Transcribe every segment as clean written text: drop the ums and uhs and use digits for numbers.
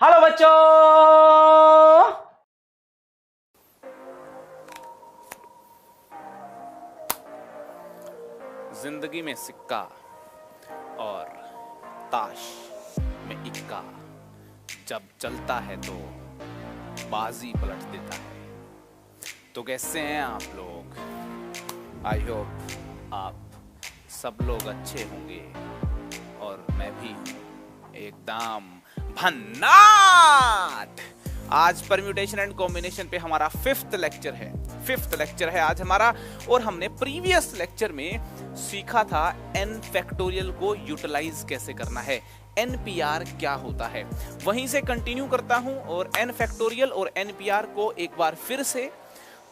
Hello बच्चों। जिंदगी में सिक्का और ताश में इक्का जब चलता है तो बाजी पलट देता है। तो कैसे हैं आप लोग? आई होप आप सब लोग अच्छे होंगे और मैं भी एकदम भन्नाट। आज परम्यूटेशन एंड कॉम्बिनेशन पे हमारा फिफ्थ लेक्चर है आज हमारा। और हमने प्रीवियस लेक्चर में सीखा था n फैक्टोरियल को यूटिलाइज कैसे करना है, NPR क्या होता है। वहीं से कंटिन्यू करता हूं और n फैक्टोरियल और NPR को एक बार फिर से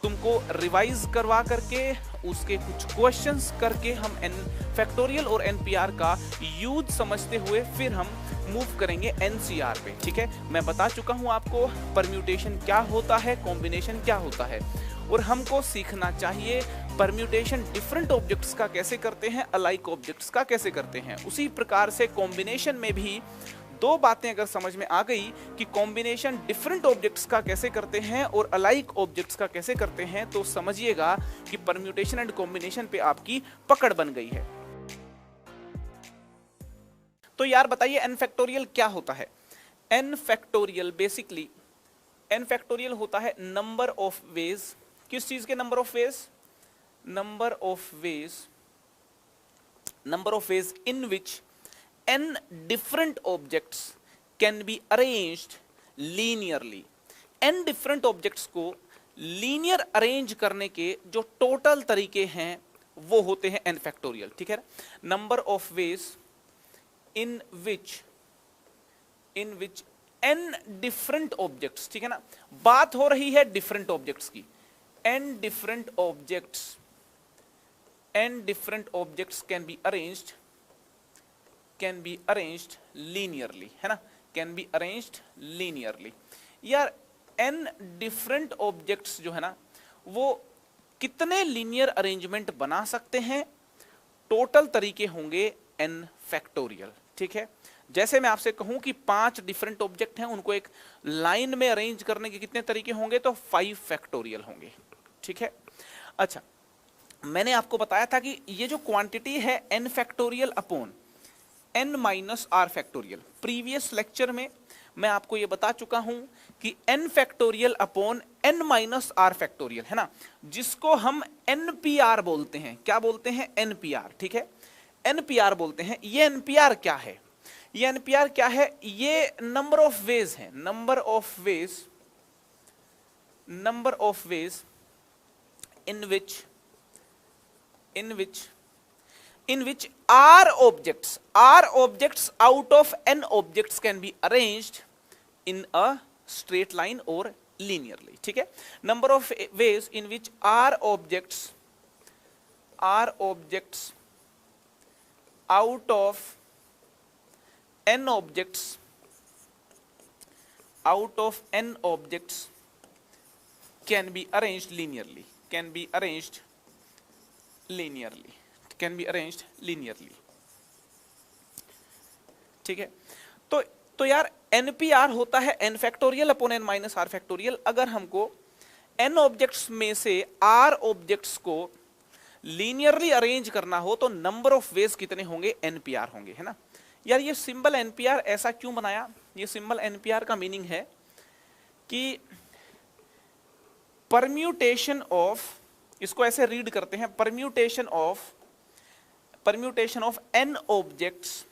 तुमको रिवाइज करवा करके उसके कुछ क्वेश्चंस करके हम n फैक्टोरियल और NPR का यूज समझते हुए फिर हम मूव करेंगे NCR पे। ठीक है, मैं बता चुका हूं आपको परम्यूटेशन क्या होता है, कॉम्बिनेशन क्या होता है, और हमको सीखना चाहिए परम्यूटेशन डिफरेंट ऑब्जेक्ट्स का कैसे करते हैं, अलाइक ऑब्जेक्ट्स का कैसे करते हैं। उसी प्रकार से कॉम्बिनेशन में भी दो बातें अगर समझ में आ गई कि कॉम्बिनेशन डिफरेंट ऑब्जेक्ट्स का कैसे करते हैं और अलाइक ऑब्जेक्ट्स का कैसे करते हैं, तो समझिएगा कि परम्यूटेशन एंड कॉम्बिनेशन पे आपकी पकड़ बन गई है। तो यार बताइए n फैक्टोरियल क्या होता है? n factorial basically n factorial होता है नंबर ऑफ वेज। किस चीज के number of ways? Number of ways in which n different objects can be arranged linearly। n different objects को लीनियर अरेंज करने के जो टोटल तरीके हैं वो होते हैं n फैक्टोरियल। ठीक है, number of ways in which n different objects, ठीक है ना, बात हो रही है डिफरेंट ऑब्जेक्ट्स की। n different objects can be arranged linearly, है ना, कैन बी अरेंज्ड लीनियरली। यार n डिफरेंट ऑब्जेक्ट्स जो है ना वो कितने लीनियर अरेंजमेंट बना सकते हैं? टोटल तरीके होंगे n फैक्टोरियल। ठीक है, जैसे मैं आपसे कहूं कि 5 डिफरेंट ऑब्जेक्ट हैं, उनको एक लाइन में अरेंज करने के कितने तरीके होंगे? तो 5 फैक्टोरियल होंगे। ठीक है, अच्छा, मैंने आपको बताया था कि ये जो क्वांटिटी है n factorial upon n minus are factorial, previous lecture में मैं आपको ये बता चुका हूं कि n factorial upon n minus are factorial, है ना, जिसको हम NPR बोलते हैं। क्या बोलते हैं? NPR। ठीक है, NPR बोलते हैं। ये NPR क्या है? ये NPR क्या है? ये नंबर ऑफ वेज है, number of ways in which r objects out of n objects can be arranged in a straight line or linearly। ठीक है, number of ways in which r objects out of n objects can be arranged linearly। ठीक है, तो यार NPR होता है n factorial upon n minus are factorial. अगर हमको n ऑब्जेक्ट्स में से r ऑब्जेक्ट्स को लीनियरली अरेंज करना हो तो नंबर ऑफ वेज कितने होंगे? NPR होंगे, है ना। यार ये सिंबल NPR ऐसा क्यों बनाया? ये सिंबल NPR का मीनिंग है कि परम्यूटेशन ऑफ, इसको ऐसे रीड करते हैं, permutation of n objects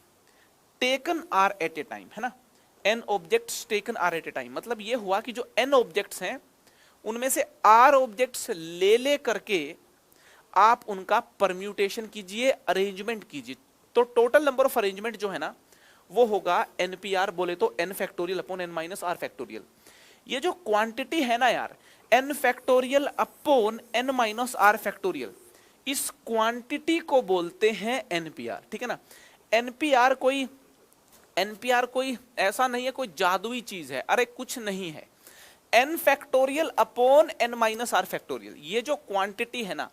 taken R at a time, है ना, n objects taken R at a time. मतलब ये हुआ कि जो n ऑब्जेक्ट्स हैं उनमें से r ऑब्जेक्ट्स ले करके आप उनका परम्यूटेशन कीजिए, अरेंजमेंट कीजिए, तो टोटल नंबर ऑफ अरेंजमेंट जो है ना वो होगा NPR, बोले तो n factorial upon n minus are factorial. ये जो क्वांटिटी है ना यार, n factorial upon n minus are factorial, इस क्वांटिटी को बोलते हैं NPR। ठीक है ना, NPR कोई ऐसा नहीं है, कोई जादुई चीज है, अरे कुछ नहीं है। n factorial upon n minus are factorial, ये जो क्वांटिटी है ना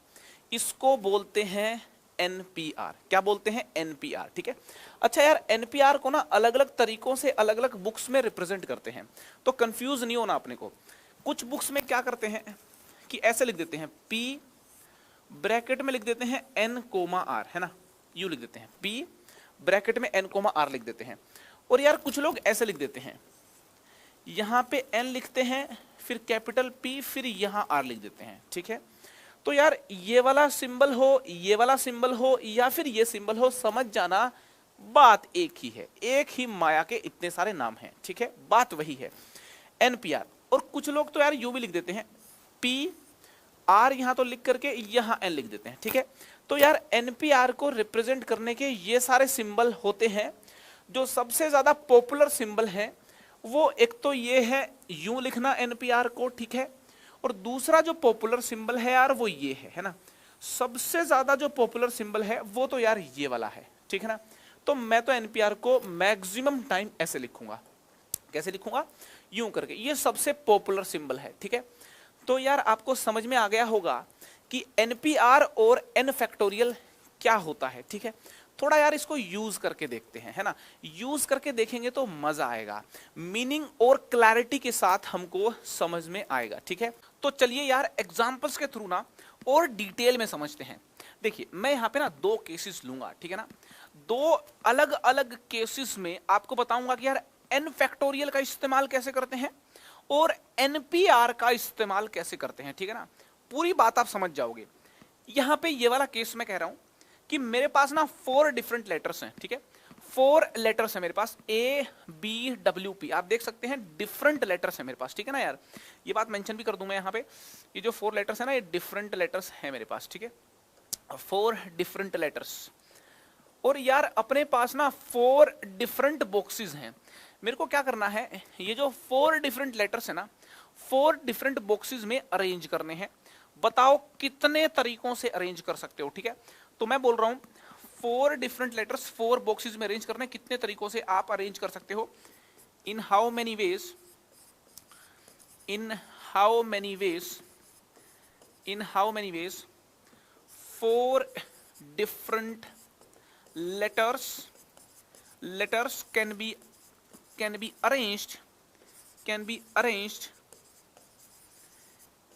इसको बोलते हैं NPR। क्या बोलते हैं? NPR। ठीक है, अच्छा यार, एनपीआर को ना अलग अलग तरीकों से अलग अलग बुक्स में रिप्रेजेंट करते हैं, तो कंफ्यूज नहीं होना अपने को। कुछ बुक्स में क्या करते हैं कि ऐसे लिख देते हैं, पी ब्रैकेट में लिख देते हैं एन कोमा आर, है ना, यू लिख देते हैं, पी ब्रैकेट में एन कोमा आर लिख देते हैं। और यार कुछ लोग ऐसे लिख देते हैं, यहां पे एन लिखते हैं, फिर कैपिटल पी, फिर यहां आर लिख देते हैं, ठीक है। तो यार ये वाला सिंबल हो, ये वाला सिंबल हो, या फिर ये सिंबल हो, समझ जाना बात एक ही है, एक ही माया के इतने सारे नाम हैं, ठीक है, बात वही है, एनपीआर। और कुछ लोग तो यार यू भी लिख देते हैं, पी आर यहां तो लिख करके यहां एन लिख देते हैं, ठीक है। तो यार एनपीआर को रिप्रेजेंट करने के ये सारे सिंबल होते हैं। जो सबसे ज्यादा पॉपुलर सिंबल है वो एक तो ये है यू लिखना एनपीआर को, ठीक है। और दूसरा जो पॉपुलर सिंबल है यार वो ये है ना, सबसे ज्यादा जो पॉपुलर सिंबल है वो तो यार ये वाला है, ठीक है ना। तो मैं तो एनपीआर को मैक्सिमम टाइम ऐसे लिखूंगा, कैसे लिखूंगा, यूं करके, ये सबसे पॉपुलर सिंबल है, ठीक है। तो यार आपको समझ में आ गया होगा कि एनपीआर और एन फैक्टोरियल क्या होता है, ठीक है। थोड़ा यार इसको यूज करके देखते हैं, है ना, यूज करके देखेंगे तो मजा आएगा, मीनिंग और क्लैरिटी के साथ हमको समझ में आएगा, ठीक है। तो चलिए यार एग्जांपल्स के थ्रू ना और डिटेल में समझते हैं। देखिए मैं यहाँ पे ना दो केसेस लूंगा, ठीक है ना, दो अलग अलग केसेस में आपको बताऊंगा कि यार एन फैक्टोरियल का इस्तेमाल कैसे करते हैं और एनपीआर का इस्तेमाल कैसे करते हैं, ठीक है ना, पूरी बात आप समझ जाओगे। यहां पे ये वाला केस मैं कह रहा हूं कि मेरे पास ना 4 डिफरेंट लेटर्स हैं, ठीक है, 4 लेटर्स हैं मेरे पास, ए बी डब्ल्यू पी, आप देख सकते हैं डिफरेंट लेटर्स हैं मेरे पास, ठीक है ना यार, ये बात मेंशन भी कर दूं मैं यहाँ पे, ये जो 4 लेटर्स है ना, ये डिफरेंट लेटर्स हैं मेरे पास, ठीक है, 4 डिफरेंट लेटर्स। और यार अपने पास ना 4 डिफरेंट बॉक्सेस हैं, मेरे को क्या करना है, ये जो 4 डिफरेंट लेटर्स है ना, 4 डिफरेंट बॉक्सेस में अरेंज करने हैं। बताओ कितने तरीकों से अरेंज कर सकते हो, ठीक है। तो मैं बोल रहा हूं 4 डिफरेंट लेटर्स 4 बॉक्सेस में अरेंज करने, कितने तरीकों से आप अरेंज कर सकते हो, इन how many ways, in how many ways, in how many veg 4 different letters can be arranged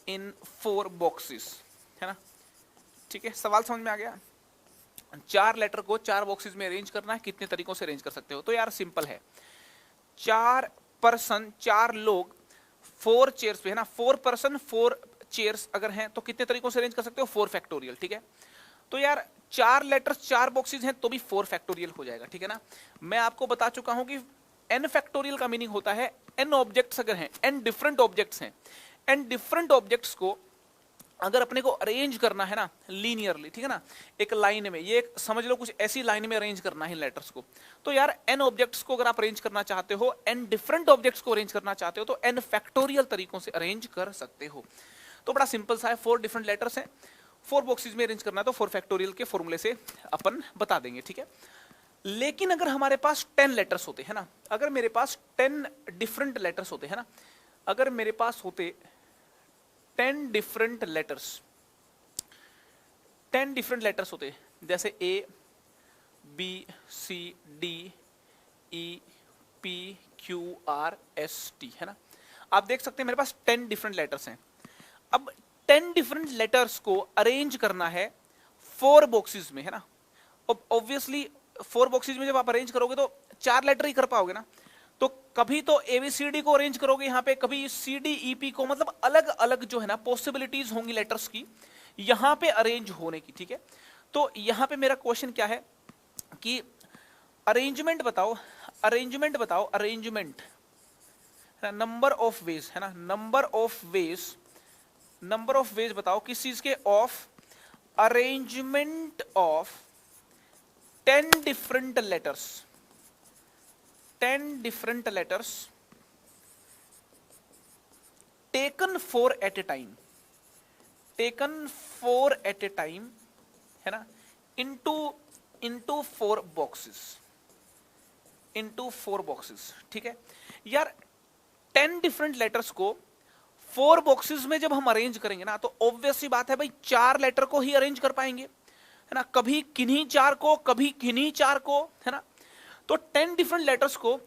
in 4 boxes, है ना, ठीक है। सवाल समझ में आ गया, 4 लेटर को 4 बॉक्सेस में अरेंज करना है, कितने तरीकों से अरेंज कर सकते हो। तो यार सिंपल है, 4 पर्सन 4 लोग 4 चेयर्स पे, है ना, 4 पर्सन 4 चेयर्स अगर हैं तो कितने तरीकों से अरेंज कर सकते हो, 4 फैक्टोरियल, ठीक है। तो यार 4 लेटर्स 4 बॉक्सेस हैं तो भी 4 फैक्टोरियल हो जाएगा, ठीक है ना। मैं आपको बता चुका हूं कि n फैक्टोरियल का मीनिंग होता है n ऑब्जेक्ट्स अगर हैं, n डिफरेंट ऑब्जेक्ट्स हैं, n डिफरेंट ऑब्जेक्ट्स को अगर अपने को अरेंज करना है ना लीनियरली, ठीक है ना, एक लाइन में, ये समझ लो कुछ ऐसी लाइन में अरेंज करना है लेटर्स को। तो यार n ऑब्जेक्ट्स को अगर आप अरेंज करना चाहते हो, n डिफरेंट ऑब्जेक्ट्स को अरेंज करना चाहते हो तो n फैक्टोरियल तरीकों से अरेंज कर सकते हो। तो बड़ा सिंपल सा है, 4 डिफरेंट लेटर्स हैं, 4 बॉक्सेस में अरेंज करना है तो 4 फैक्टोरियल के फॉर्मूले से अपन बता देंगे, ठीक है। लेकिन अगर हमारे पास 10 लेटर्स होते हैं ना, अगर मेरे पास 10 डिफरेंट लेटर्स होते हैं ना, अगर मेरे पास होते 10 डिफरेंट लेटर्स, 10 डिफरेंट लेटर्स होते, जैसे A B C D E P Q R S T, है ना, आप देख सकते हैं मेरे पास 10 डिफरेंट लेटर्स हैं। अब 10 डिफरेंट लेटर्स को अरेंज करना है 4 बॉक्सेस में, है ना। अब ऑब्वियसली 4 बॉक्सेस में जब आप अरेंज करोगे तो 4 लेटर ही कर पाओगे ना, तो कभी तो एबीसीडी को अरेंज करोगे यहाँ पे, कभी सी डी ई पी को, मतलब अलग अलग जो है ना पॉसिबिलिटीज होंगी लेटर्स की यहाँ पे अरेंज होने की, ठीक है। तो यहाँ पे मेरा क्वेश्चन क्या है कि अरेंजमेंट बताओ, अरेंजमेंट बताओ, अरेंजमेंट, नंबर ऑफ वेज, है ना, number of ways, number of ways बताओ किस चीज के, of arrangement of 10 different letters, 10 different letters taken 4 at a time, taken 4 at a time, है ना, इनटू 4 बॉक्सेस, इनटू 4 बॉक्सेस, ठीक है। यार 10 डिफरेंट लेटर्स को 4 बॉक्सेस में जब हम अरेंज करेंगे ना तो ऑब्वियस सी बात है भाई 4 लेटर को ही अरेंज कर पाएंगे, है ना, कभी किन्हीं 4 को, कभी किन्हीं 4 को, है ना। तो 10 डिफरेंट लेटर्स को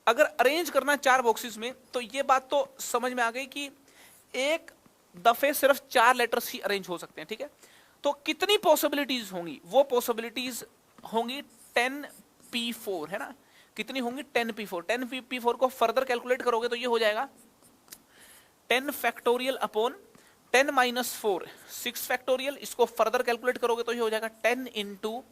अगर अरेंज करना 4 बॉक्सेस में, तो ये बात तो समझ में आ गई कि एक दफे सिर्फ 4 लेटर्स ही अरेंज हो सकते हैं, ठीक है। तो कितनी पॉसिबिलिटीज होंगी, वो पॉसिबिलिटीज होंगी 10p4, है ना। कितनी होंगी 10p4। 10p4 को फर्दर कैलकुलेट करोगे तो ये हो जाएगा 10 फैक्टोरियल अपॉन 10 माइनस 4 6 फैक्टोरियल। इसको फर्दर कैलकुलेट करोगे तो ये हो जाएगा 10 into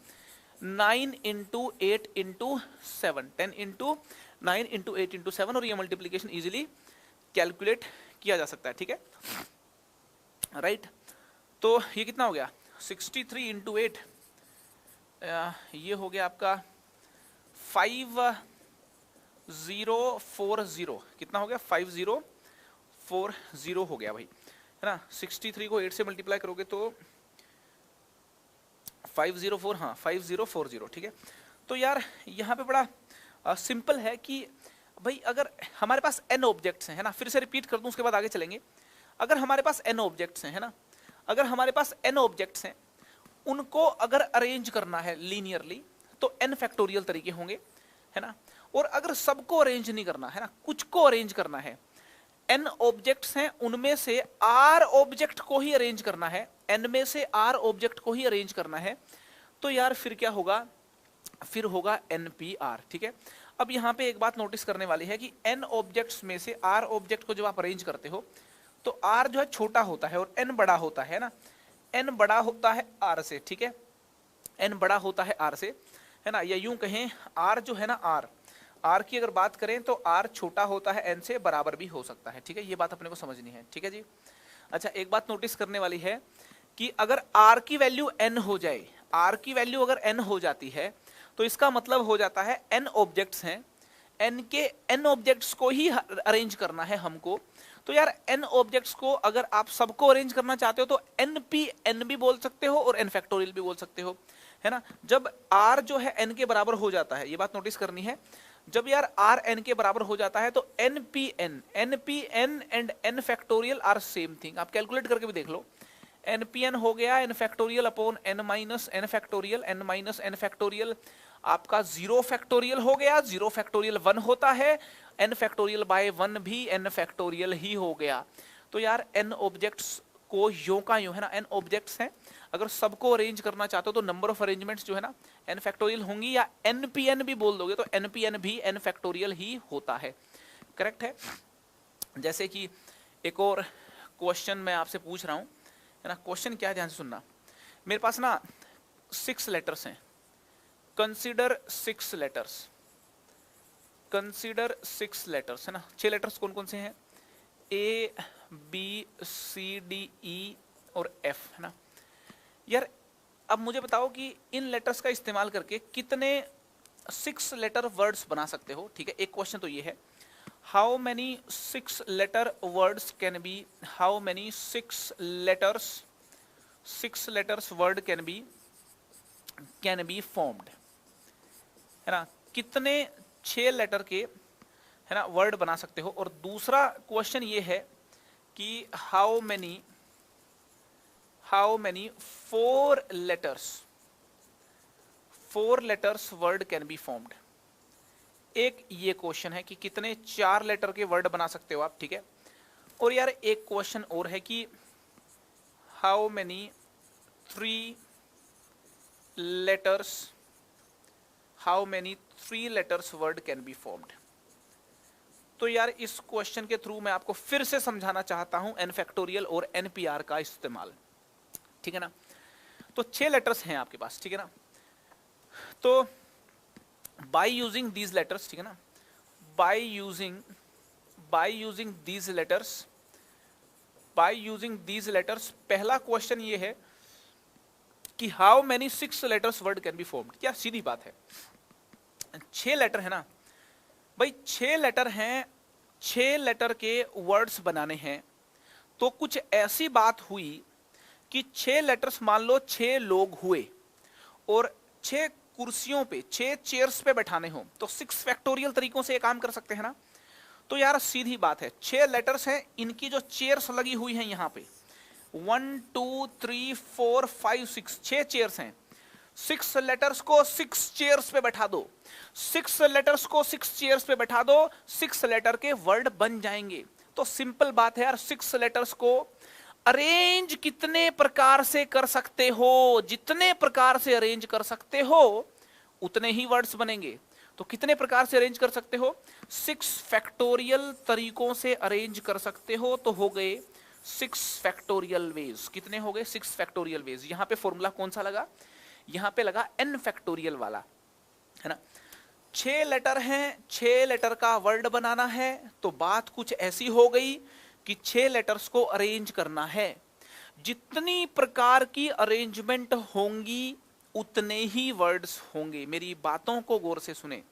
9 into 8 into 7, 10 into 9 into 8 into 7, और ये मल्टीप्लीकेशन इजीली कैलकुलेट किया जा सकता है, ठीक है, राइट। तो ये कितना हो गया 63 इंटू 8, ये हो गया आपका 5040। कितना हो गया 5040 हो गया भाई, है ना। 63 को 8 से मल्टीप्लाई करोगे तो 504, हाँ 5040, ठीक है। तो यार यहाँ पे बड़ा सिंपल है कि भाई अगर हमारे पास n ऑब्जेक्ट्स हैं, है ना, फिर से रिपीट कर दूं उसके बाद आगे चलेंगे। अगर हमारे पास n ऑब्जेक्ट्स हैं, है ना, अगर हमारे पास n ऑब्जेक्ट्स हैं, उनको अगर अरेंज करना है लीनियरली तो n फैक्टोरियल तरीके होंगे, है ना। और अगर सबको अरेंज नहीं करना है ना, कुछ को अरेंज करना है, n ऑब्जेक्ट्स हैं उनमें से r ऑब्जेक्ट को ही अरेंज करना है, n में से r ऑब्जेक्ट को ही अरेंज करना है, तो यार फिर क्या होगा, फिर होगा npr, ठीक है। अब यहाँ पे एक बात नोटिस करने वाली है कि n ऑब्जेक्ट्स में से r ऑब्जेक्ट को जब आप अरेंज करते हो तो r जो है छोटा होता है और n बड़ा होता है ना, n बड़ा होता है r से, ठीक है, n बड़ा होता है r से, है ना। या यूं कहें r जो है ना, r की अगर बात करें तो r छोटा होता है n से, बराबर भी हो सकता है, ठीक है। ये बात अपने को समझनी है, ठीक है जी। अच्छा एक बात नोटिस करने वाली है कि अगर r की वैल्यू n हो जाए, r की वैल्यू अगर n हो जाती है तो इसका मतलब हो जाता है n ऑब्जेक्ट्स हैं, n के n ऑब्जेक्ट्स को ही अरेंज करना है हमको। तो यार n ऑब्जेक्ट्स को अगर आप सबको अरेंज करना चाहते हो तो npn भी बोल सकते हो और n फैक्टोरियल भी बोल सकते हो, है ना। जब r जो है n के बराबर हो जाता है, ये बात नोटिस करनी है, जब यार r n के बराबर हो जाता है तो npn and n factorial are same thing. आप कैलकुलेट करके भी देख लो, npn हो गया n factorial upon n minus n factorial, n minus n factorial आपका 0 फैक्टोरियल हो गया, 0 फैक्टोरियल 1 होता है, n फैक्टोरियल बाय 1 भी n फैक्टोरियल ही हो गया। तो यार n ऑब्जेक्ट्स को यूं का यूं, है ना, n ऑब्जेक्ट्स हैं, अगर सबको अरेंज करना चाहते हो तो नंबर ऑफ अरेंजमेंट्स जो है ना n फैक्टोरियल होंगी, या npn भी बोल दोगे तो npn भी n फैक्टोरियल ही होता है, करेक्ट है। जैसे कि एक और क्वेश्चन मैं आपसे पूछ रहा हूं, है ना, क्वेश्चन क्या है ध्यान से सुनना। मेरे पास ना 6 लेटर्स हैं, कंसीडर 6 लेटर्स, कंसीडर 6 लेटर्स, है ना। 6 लेटर्स कौन कौन से हैं, A B C D E और F, है ना। यार अब मुझे बताओ कि इन लेटर्स का इस्तेमाल करके कितने 6 लेटर वर्ड्स बना सकते हो, ठीक है। एक क्वेश्चन तो ये है, how many 6 letter words can be, how many 6 letters word can be formed, है ना, कितने 6 लेटर के, है ना, वर्ड बना सकते हो। और दूसरा क्वेश्चन ये है कि how many 4 letters word can be formed. एक ये क्वेश्चन है कि कितने 4 लेटर के वर्ड बना सकते हो आप, ठीक है। और यार एक क्वेश्चन और है कि how many 3 letters word can be formed. तो यार इस क्वेश्चन के थ्रू मैं आपको फिर से समझाना चाहता हूं n फैक्टोरियल और npr का इस्तेमाल, ठीक है ना। तो 6 लेटर्स हैं आपके पास, ठीक है ना। तो बाय यूजिंग दीज लेटर्स, ठीक है ना, बाय यूजिंग दीज लेटर्स, पहला क्वेश्चन ये है कि how many 6 letters word can be formed. क्या सीधी बात है, 6 लेटर है ना भाई, 6 लेटर हैं, 6 लेटर के वर्ड्स बनाने हैं। तो कुछ ऐसी बात हुई कि 6 लेटर्स, मान लो 6 लोग हुए और 6 कुर्सियों पे, 6 चेयर्स पे बैठाने हो, तो 6 फैक्टोरियल तरीकों से ये काम कर सकते हैं ना। तो यार सीधी बात है, 6 लेटर्स हैं, इनकी जो चेयर्स लगी हुई हैं यहाँ पे 1 2 3 4 5 6 चेयर्स हैं, 6 लेटर्स को 6 चेयर्स पे बैठा दो, 6 लेटर्स को 6 चेयर्स पे बैठा दो, 6 लेटर के वर्ड बन जाएंगे। तो सिंपल बात है यार, 6 लेटर्स को अरेंज कितने प्रकार से कर सकते हो, जितने प्रकार से अरेंज कर सकते हो उतने ही वर्ड्स बनेंगे। तो कितने प्रकार से अरेंज कर सकते हो? 6 फैक्टोरियल तरीकों से अरेंज कर सकते हो। तो हो गए 6 फैक्टोरियल वेज। कितने हो गए? 6 फैक्टोरियल वेज। यहां पे फॉर्मूला कौन सा लगा? यहां पे लगा n फैक्टोरियल वाला, है ना। 6 लेटर हैं, 6 लेटर का वर्ड बनाना है। तो बात कुछ ऐसी हो गई कि 6 लेटर्स को अरेंज करना है। जितनी प्रकार की अरेंजमेंट होंगी उतने ही वर्ड्स होंगे। मेरी बातों को गौर से सुने।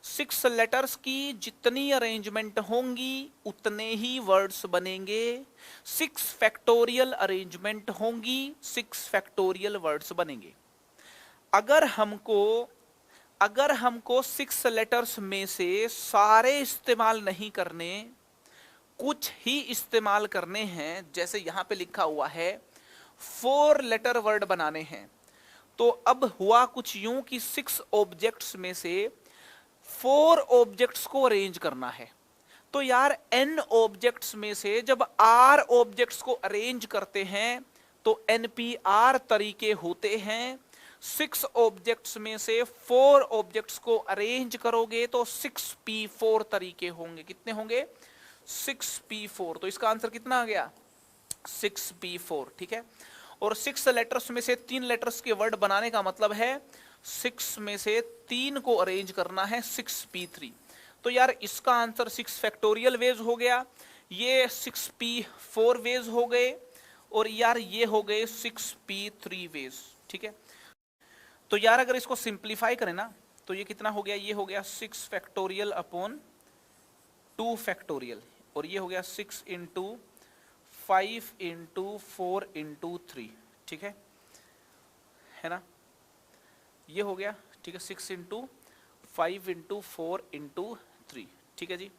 6 लेटर्स की जितनी अरेंजमेंट होंगी उतने ही वर्ड्स बनेंगे। 6 फैक्टोरियल अरेंजमेंट होंगी, 6 फैक्टोरियल वर्ड्स बनेंगे। अगर हमको 6 लेटर्स में से सारे इस्तेमाल नहीं करने, कुछ ही इस्तेमाल करने हैं, जैसे यहां पे लिखा हुआ है 4 लेटर वर्ड बनाने हैं, तो अब हुआ कुछ यूं कि 6 ऑब्जेक्ट्स में से 4 ऑब्जेक्ट्स को अरेंज करना है। तो यार n ऑब्जेक्ट्स में से जब r ऑब्जेक्ट्स को अरेंज करते हैं तो npr तरीके होते हैं। 6 ऑब्जेक्ट्स में से 4 ऑब्जेक्ट्स को अरेंज करोगे तो 6p4 तरीके होंगे। कितने होंगे? 6p4। तो इसका आंसर कितना आ गया? 6p4। ठीक है। और 6 लेटर्स में से 3 लेटर्स के वर्ड बनाने का मतलब है 6 में से 3 को अरेंज करना है, 6p3। तो यार इसका आंसर 6 फैक्टोरियल वेज हो गया, ये 6p4 वेज हो गए, और यार ये हो गए 6p3 वेज। ठीक है। तो यार अगर इसको सिंप्लीफाई करें ना तो ये कितना हो गया? ये हो गया 6 फैक्टोरियल अपॉन 2 फैक्टोरियल, और ये हो गया 6 इंटू 5 इंटू 4 इंटू 3। ठीक है ना, ये हो गया। ठीक है, 6 इंटू 5 इंटू 4 इंटू 3। ठीक है जी।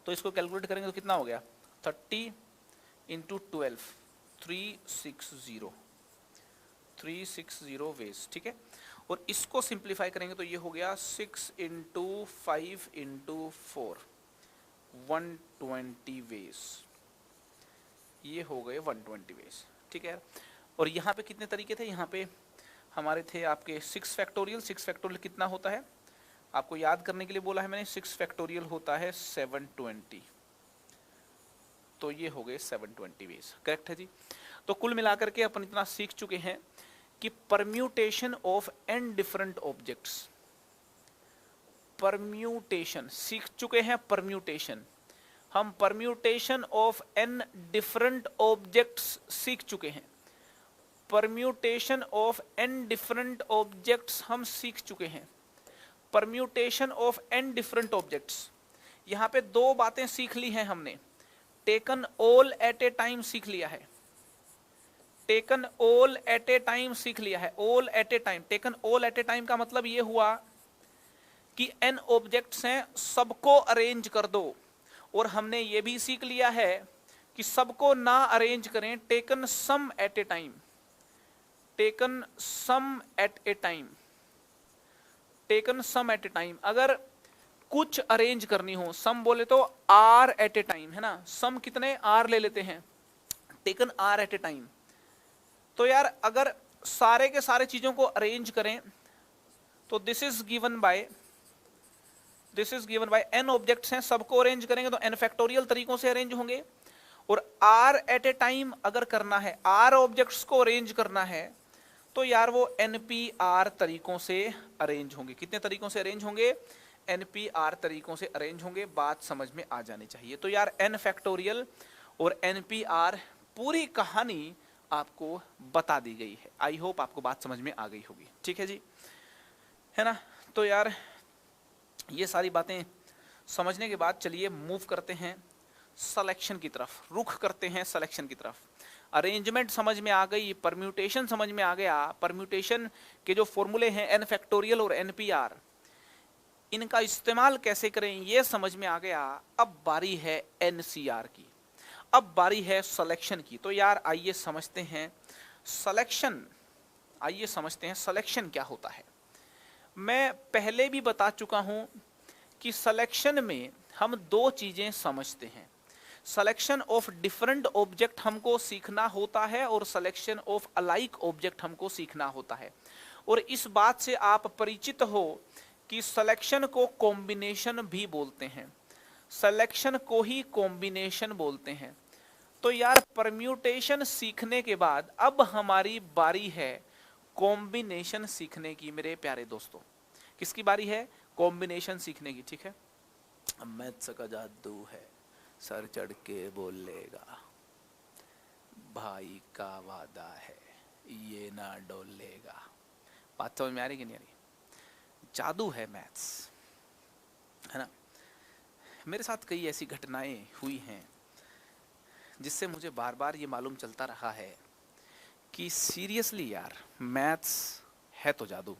तो इसको कैलकुलेट करेंगे तो कितना हो गया? 30 इंटू 12, 360 वेज। ठीक है। और इसको सिंप्लीफाई करेंगे तो ये हो गया 6 इंटू 5 इंटू 4, 120 वेज। ये हो गए 120 वेज। ठीक है। और यहाँ पे कितने तरीके थे? यहाँ पे हमारे थे आपके 6 फैक्टोरियल। 6 फैक्टोरियल कितना होता है? आपको याद करने के लिए बोला है मैंने। 6 फैक्टोरियल होता है 720। तो ये हो गए 720 वेज। करेक्ट है जी। तो कुल मिलाकर के अपन इतना सीख चुके हैं कि permutation of n different objects, permutation सीख चुके हैं। परम्यूटेशन, हम permutation of n different objects सीख चुके हैं। Permutation of n different objects हम सीख चुके हैं। Permutation of n different objects, यहां पे 2 बातें सीख ली हैं हमने। Taken all at a time सीख लिया है, taken all at a time सीख लिया है। All at a time, taken all at a time का मतलब ये हुआ कि n ऑब्जेक्ट्स हैं, सबको अरेंज कर दो। और हमने ये भी सीख लिया है कि सबको ना अरेंज करें, taken some at a time, taken some at a time, taken some at a time. अगर कुछ अरेंज करनी हो, सम बोले तो r एट ए टाइम, है ना। सम कितने? r ले लेते हैं, taken r at a time. तो यार अगर सारे के सारे चीजों को अरेंज करें तो this is given by n objects हैं, सबको अरेंज करेंगे तो n फैक्टोरियल तरीकों से अरेंज होंगे। और r एट ए टाइम अगर करना है, r ऑब्जेक्ट्स को अरेंज करना है, तो यार वो npr तरीकों से अरेंज होंगे। कितने तरीकों से अरेंज होंगे? npr तरीकों से अरेंज होंगे। बात समझ में आ जानी चाहिए। तो यार n फैक्टोरियल और npr पूरी कहानी आपको बता दी गई है। आई होप आपको बात समझ में आ गई होगी। ठीक है जी, है ना। तो यार ये सारी बातें समझने के बाद चलिए मूव करते हैं सिलेक्शन की तरफ, रुख करते हैं सिलेक्शन की तरफ। अरेंजमेंट समझ में आ गई, परम्यूटेशन समझ में आ गया, परम्यूटेशन के जो फॉर्मूले हैं n फैक्टोरियल और npr, इनका इस्तेमाल कैसे करें ये समझ में आ गया। अब बारी है ncr की, अब बारी है सिलेक्शन की। तो यार आइए समझते हैं सिलेक्शन आइए समझते हैं सिलेक्शन क्या होता है। मैं पहले भी बता चुका हूं कि सिलेक्शन में हम दो चीजें समझते हैं। सिलेक्शन ऑफ डिफरेंट ऑब्जेक्ट हमको सीखना होता है और सिलेक्शन ऑफ अलाइक ऑब्जेक्ट हमको सीखना होता है। और इस बात से आप परिचित हो कि सिलेक्शन को कॉम्बिनेशन भी बोलते हैं, सिलेक्शन को ही कॉम्बिनेशन बोलते हैं। तो यार परम्यूटेशन सीखने के बाद अब हमारी बारी है कॉम्बिनेशन सीखने की मेरे प्यारे दोस्तों। किसकी बारी है? कॉम्बिनेशन सीखने की, ठीक है। मैथ्स का जादू है, सर चढ़ के बोलेगा, भाई का वादा है ये ना डोलेगा। बात समझ में आ रही कि नहीं आ रही? जादू है मैथ्स, है ना। मेरे साथ कई ऐसी घटनाएं हुई हैं जिससे मुझे बार बार ये मालूम चलता रहा है कि सीरियसली यार मैथ्स है तो जादू।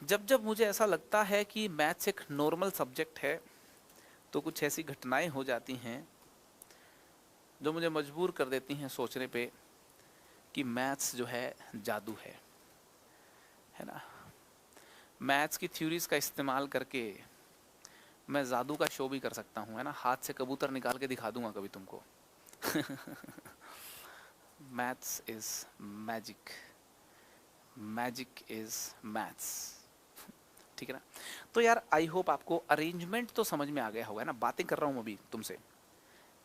जब जब मुझे ऐसा लगता है कि मैथ्स एक नॉर्मल सब्जेक्ट है तो कुछ ऐसी घटनाएं हो जाती हैं जो मुझे मजबूर कर देती हैं सोचने पे कि मैथ्स जो है जादू है ना। मैथ्स की थ्योरीज का इस्तेमाल करके मैं जादू का शो भी कर सकता हूँ, है ना। हाथ से कबूतर निकाल के दिखा दूंगा कभी तुमको। Maths is magic, magic is maths, ठीक है ना। तो यार आई होप आपको अरेंजमेंट तो समझ में आ गया होगा ना। बातें कर रहा हूँ अभी तुमसे,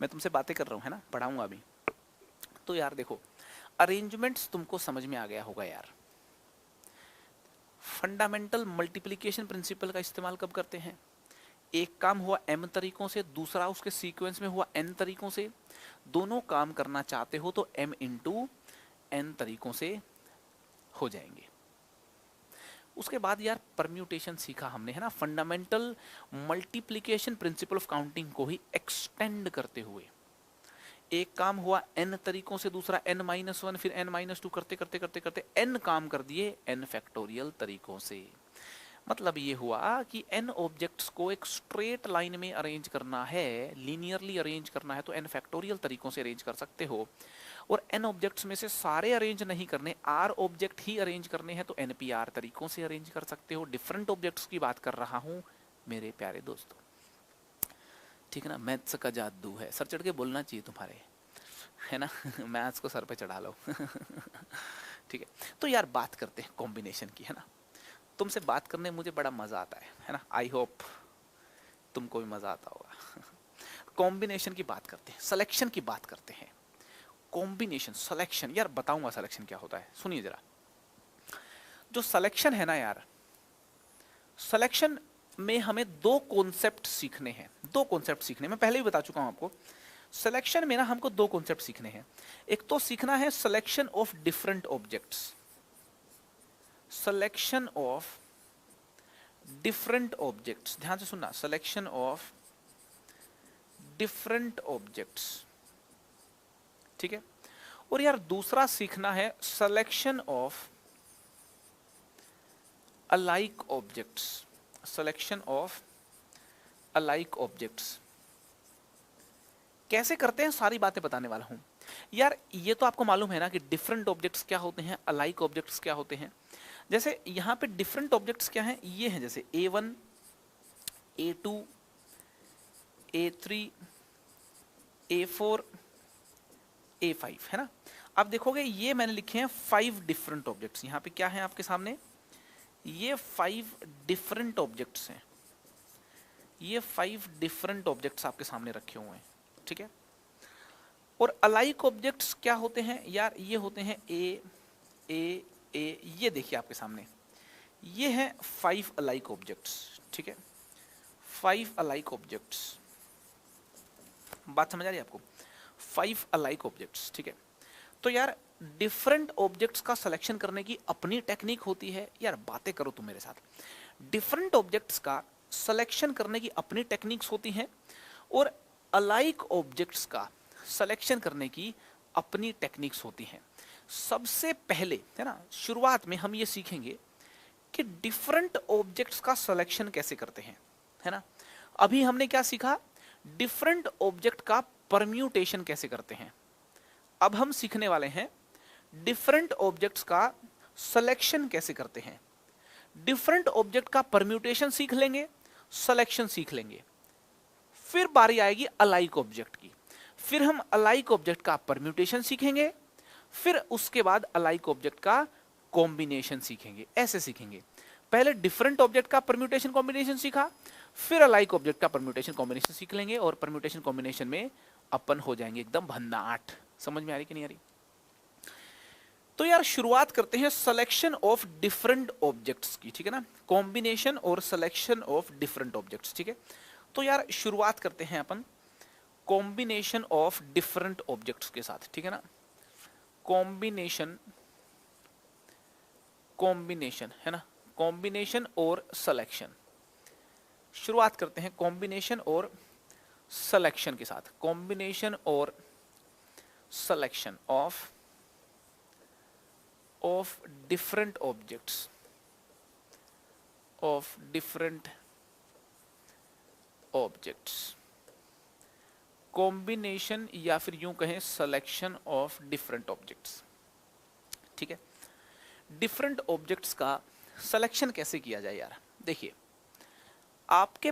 मैं तुमसे बातें कर रहा हूँ, है ना, पढ़ाऊंगा अभी। तो यार देखो अरेंजमेंट्स तुमको समझ में आ गया होगा यार। फंडामेंटल मल्टीप्लिकेशन प्रिंसिपल का इस्तेमाल कब करते हैं? एक काम हुआ m तरीकों से, दूसरा उसके सीक्वेंस में हुआ n तरीकों से। दोनों काम करना चाहते हो तो m इंटू n तरीकों से हो जाएंगे। उसके बाद यार परम्यूटेशन सीखा हमने, है ना। Fundamental multiplication principle of counting को ही एक्सटेंड करते हुए एक काम हुआ n तरीकों से, दूसरा n-1 फिर n-2 करते करते करते करते n काम कर दिए n फैक्टोरियल तरीकों से। मतलब ये हुआ कि n ऑब्जेक्ट्स को एक स्ट्रेट लाइन में अरेंज करना है, लीनियरली अरेंज करना है तो n फैक्टोरियल तरीकों से अरेंज कर सकते हो। और n ऑब्जेक्ट्स में से सारे अरेंज नहीं करने, r ऑब्जेक्ट ही अरेंज करने हैं तो npr तरीकों से अरेंज कर सकते हो। डिफरेंट ऑब्जेक्ट्स की बात कर रहा हूं मेरे प्यारे दोस्तों, ठीक है ना। मैथ्स का जादू है, सर चढ़ के बोलना चाहिए तुम्हारे, है ना। मैथ्स को सर पे चढ़ा लो। ठीक है। तो यार बात करते हैं कॉम्बिनेशन की, है ना। तुमसे बात करने में मुझे बड़ा मजा आता है ना। आई होप तुमको भी मजा आता होगा। कॉम्बिनेशन की बात करते हैं, सिलेक्शन की बात करते हैं। कॉम्बिनेशन, सिलेक्शन, यार बताऊंगा सिलेक्शन क्या होता है, सुनिए जरा। जो सिलेक्शन है ना यार, सिलेक्शन में हमें दो कॉन्सेप्ट सीखने हैं। दो कॉन्सेप्ट सीखने, मैं पहले भी बता चुका हूं आपको। सिलेक्शन में ना हमको दो कॉन्सेप्ट सीखने हैं। एक तो सीखना है selection of different objects, selection of different objects, ध्यान से सुनना, सिलेक्शन ऑफ डिफरेंट ऑब्जेक्ट्स, ठीक है। और यार दूसरा सीखना है selection of alike objects, selection of alike objects. कैसे करते हैं सारी बातें बताने वाला हूं यार। ये तो आपको मालूम है ना कि डिफरेंट ऑब्जेक्ट्स क्या होते हैं, अलाइक ऑब्जेक्ट्स क्या होते हैं। जैसे यहां पे डिफरेंट ऑब्जेक्ट्स क्या हैं, ये हैं जैसे A1, A2, A3, A4, A5, है ना। अब देखोगे ये मैंने लिखे हैं 5 डिफरेंट ऑब्जेक्ट्स। यहां पे क्या है आपके सामने, ये 5 डिफरेंट ऑब्जेक्ट्स हैं। ये 5 डिफरेंट ऑब्जेक्ट्स आपके सामने रखे हुए हैं, ठीक है। और अलाइक ऑब्जेक्ट्स क्या होते हैं यार, ये होते हैं ए, ये देखिए आपके सामने, ये हैं 5 अलाइक ऑब्जेक्ट्स, ठीक है। 5 अलाइक ऑब्जेक्ट्स, बात समझ आ रही है आपको? 5 अलाइक ऑब्जेक्ट्स, ठीक है। तो यार डिफरेंट ऑब्जेक्ट्स का सिलेक्शन करने की अपनी टेक्निक होती है। यार बातें करो तुम मेरे साथ। डिफरेंट ऑब्जेक्ट्स का सिलेक्शन करने की अपनी टेक्निक्स होती हैं और अलाइक ऑब्जेक्ट्स का सिलेक्शन करने की अपनी टेक्निक्स होती हैं। सबसे पहले, है ना, शुरुआत में हम ये सीखेंगे कि डिफरेंट ऑब्जेक्ट्स का सिलेक्शन कैसे करते हैं, है ना। अभी हमने क्या सीखा, डिफरेंट ऑब्जेक्ट का परम्यूटेशन कैसे करते हैं। अब हम सीखने वाले हैं डिफरेंट ऑब्जेक्ट्स का सिलेक्शन कैसे करते हैं, डिफरेंट ऑब्जेक्ट का परम्यूटेशन सीख लेंगे, सिलेक्शन सीख लेंगे, फिर बारी आएगी अलाइक ऑब्जेक्ट की, फिर हम अलाइक ऑब्जेक्ट का परम्यूटेशन सीखेंगे, फिर उसके बाद अलाइक ऑब्जेक्ट का कॉम्बिनेशन सीखेंगे। ऐसे सीखेंगे, पहले डिफरेंट ऑब्जेक्ट का परम्यूटेशन कॉम्बिनेशन सीखा, फिर अलाइक ऑब्जेक्ट का परम्यूटेशन कॉम्बिनेशन सीख लेंगे, और परम्यूटेशन कॉम्बिनेशन में अपन हो जाएंगे एकदम भन्नाट। समझ में आ रही कि नहीं आ रही? तो यार शुरुआत करते हैं सिलेक्शन ऑफ डिफरेंट ऑब्जेक्ट्स की, ठीक है ना, कॉम्बिनेशन और सिलेक्शन ऑफ डिफरेंट ऑब्जेक्ट्स, ठीक है। तो यार शुरुआत करते हैं अपन कॉम्बिनेशन ऑफ डिफरेंट ऑब्जेक्ट्स के साथ, ठीक है ना, कॉम्बिनेशन, कॉम्बिनेशन है ना, कॉम्बिनेशन और सिलेक्शन। शुरुआत करते हैं कॉम्बिनेशन और सिलेक्शन के साथ, कॉम्बिनेशन और selection of different objects, of different objects, combination या फिर यूं कहें सिलेक्शन ऑफ डिफरेंट ऑब्जेक्ट्स, ठीक है। डिफरेंट ऑब्जेक्ट्स का सिलेक्शन कैसे किया जाए यार? देखिए, आपके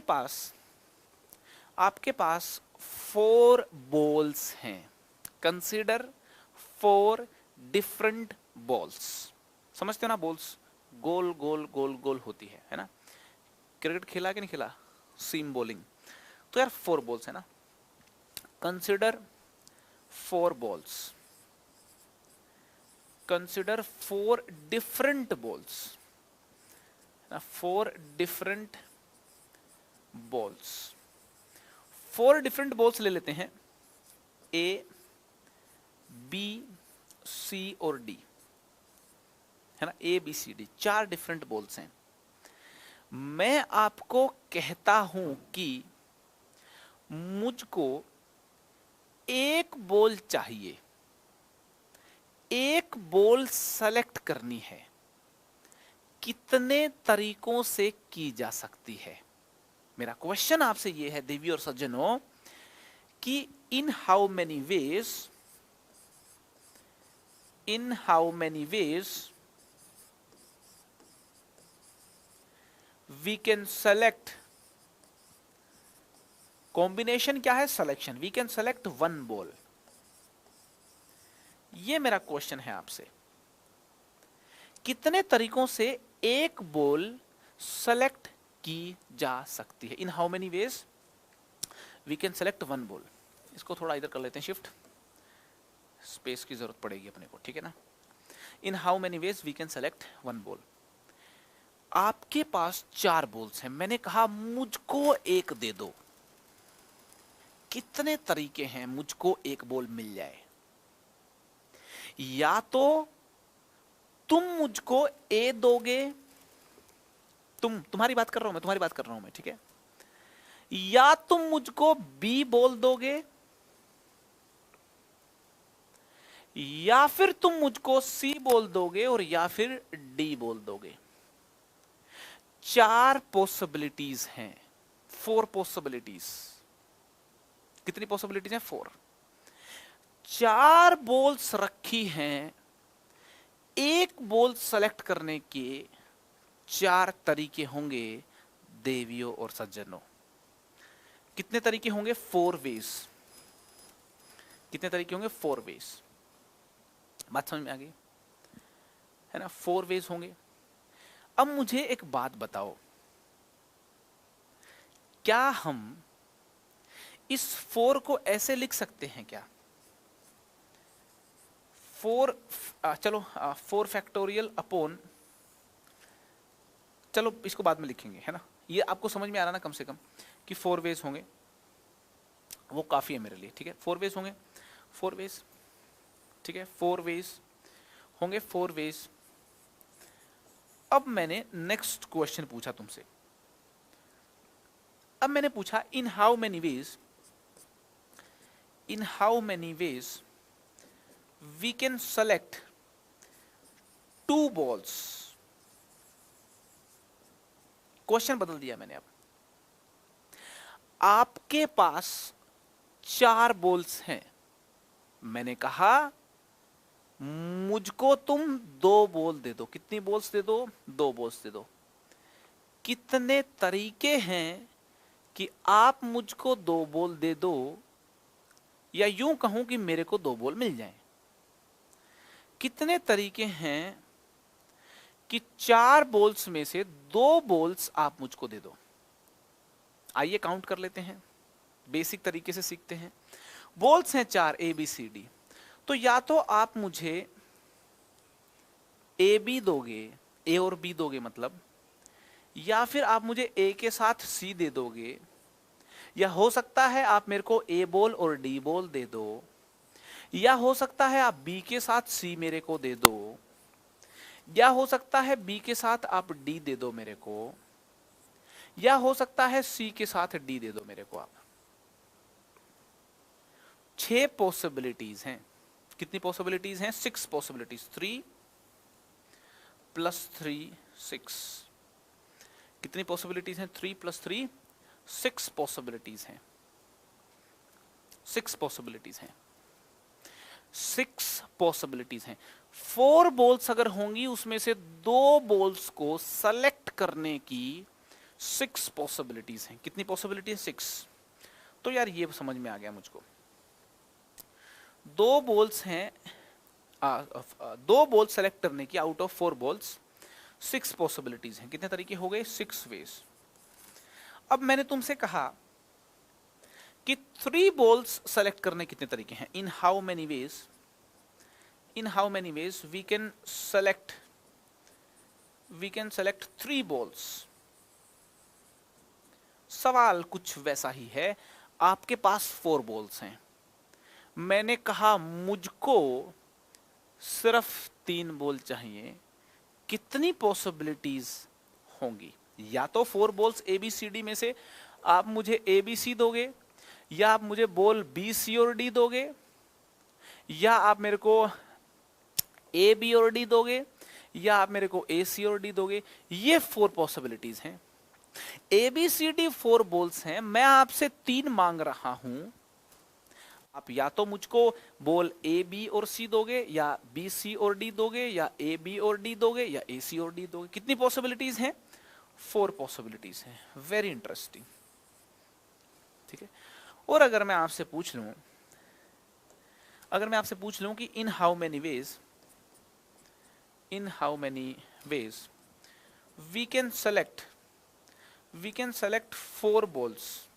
पास 4 बॉल्स हैं, कंसीडर 4 डिफरेंट बॉल्स। समझते हो ना, बॉल्स गोल गोल गोल गोल होती है ना। क्रिकेट खेला कि नहीं खेला, सीम बॉलिंग, तो यार 4 बॉल्स है ना। Consider 4 balls, consider 4 different balls, 4 different balls, 4 different balls ले लेते हैं, ए, बी, सी और डी, है ना, A B C D, 4 different balls हैं। मैं आपको कहता हूं कि मुझको एक बॉल चाहिए, एक बॉल सेलेक्ट करनी है, कितने तरीकों से की जा सकती है? मेरा क्वेश्चन आपसे यह है देवी और सज्जनों कि in how many ways we can select, combination क्या है, selection, we can select 1 ball. ये मेरा क्वेश्चन है आपसे, कितने तरीकों से एक बॉल सेलेक्ट की जा सकती है? In how many ways we can select 1 ball. इसको थोड़ा इधर कर लेते हैं शिफ्ट, स्पेस की जरूरत पड़ेगी अपने को, ठीक है ना। In how many ways we can select 1 ball. आपके पास 4 बॉल्स हैं, मैंने कहा मुझको एक दे दो, कितने तरीके हैं मुझको एक बॉल मिल जाए? या तो तुम मुझको ए दोगे, तुम्हारी बात कर रहा हूं मैं, तुम्हारी बात कर रहा हूं मैं, ठीक है, या तुम मुझको बी बोल दोगे, या फिर तुम मुझको सी बोल दोगे, और या फिर डी बोल दोगे। 4 पॉसिबिलिटीज हैं, 4 पॉसिबिलिटीज। कितनी पॉसिबिलिटीज हैं? 4। 4 बॉल्स रखी हैं, एक बॉल सेलेक्ट करने के 4 तरीके होंगे देवियों और सज्जनों। कितने तरीके होंगे? 4 वेज। कितने तरीके होंगे? 4 वेज। बात समझ में आ गई है ना? 4 वेज होंगे। अब मुझे एक बात बताओ, क्या हम इस 4 को ऐसे लिख सकते हैं क्या? 4 चलो 4 फैक्टोरियल अपॉन, चलो इसको बाद में लिखेंगे, है ना। ये आपको समझ में आ रहा ना कम से कम कि 4 वेज होंगे, वो काफी है मेरे लिए, ठीक है। 4 वेज होंगे, 4 वेज, ठीक है, 4 वेज होंगे, 4 वेज। अब मैंने नेक्स्ट क्वेश्चन पूछा तुमसे, अब मैंने पूछा in how many ways, in how many ways we can select 2 balls. Question बदल दिया मैंने। अब आपके पास 4 बॉल्स हैं, मैंने कहा मुझको तुम 2 बॉल दे दो। कितनी बॉल्स दे दो? 2 बॉल्स दे दो। कितने तरीके हैं कि आप मुझको 2 बॉल दे दो, या यूं कहूं कि मेरे को 2 बॉल मिल जाएं। कितने तरीके हैं कि 4 बॉल्स में से 2 बॉल्स आप मुझको दे दो। आइए काउंट कर लेते हैं, बेसिक तरीके से सीखते हैं। बॉल्स हैं 4, ए बी सी डी। तो या तो आप मुझे ए बी दोगे, ए और बी दोगे मतलब, या फिर आप मुझे ए के साथ सी दे दोगे, या हो सकता है आप मेरे को ए बॉल और डी बॉल दे दो, या हो सकता है आप बी के साथ सी मेरे को दे दो, या हो सकता है बी के साथ आप डी दे दो मेरे को, या हो सकता है सी के साथ डी दे दो मेरे को आप। 6 पॉसिबिलिटीज हैं। कितनी पॉसिबिलिटीज हैं? 6 पॉसिबिलिटीज। 3 + 3 6। कितनी पॉसिबिलिटीज हैं? 3 + 3 6 पॉसिबिलिटीज हैं। 6 पॉसिबिलिटीज हैं। 6 पॉसिबिलिटीज हैं। 4 बॉल्स अगर होंगी, उसमें से 2 बॉल्स को सेलेक्ट करने की 6 पॉसिबिलिटीज हैं। कितनी पॉसिबिलिटी है? 6। तो यार ये समझ में आ गया मुझको। 2 बॉल्स हैं, 2 बॉल सेलेक्ट करने की आउट ऑफ 4 बॉल्स 6 पॉसिबिलिटीज हैं। कितने तरीके हो गए? 6 वेज। अब मैंने तुमसे कहा कि 3 बॉल्स सेलेक्ट करने कितने तरीके हैं? In how many ways, in how many ways we can select 3 balls. सवाल कुछ वैसा ही है। आपके पास 4 बॉल्स हैं, मैंने कहा मुझको सिर्फ 3 बॉल चाहिए। कितनी पॉसिबिलिटीज होंगी? या तो 4 balls A B C D में से आप मुझे ए बी सी दोगे, या आप मुझे बॉल बी सी और डी दोगे, या आप मेरे को ए बी और डी दोगे, या आप मेरे को ए सी और डी दोगे। ये 4 पॉसिबिलिटीज हैं। A B C D 4 balls हैं, मैं आपसे 3 मांग रहा हूं। आप या तो मुझको बॉल ए बी और सी दोगे, या बी सी और डी दोगे, या ए बी और डी दोगे, या ए सी और डी दोगे। कितनी पॉसिबिलिटीज हैं? 4 पॉसिबिलिटीज हैं। Very interesting. ठीक है। और अगर मैं आपसे पूछ लूं, कि in how many ways we can select 4 balls.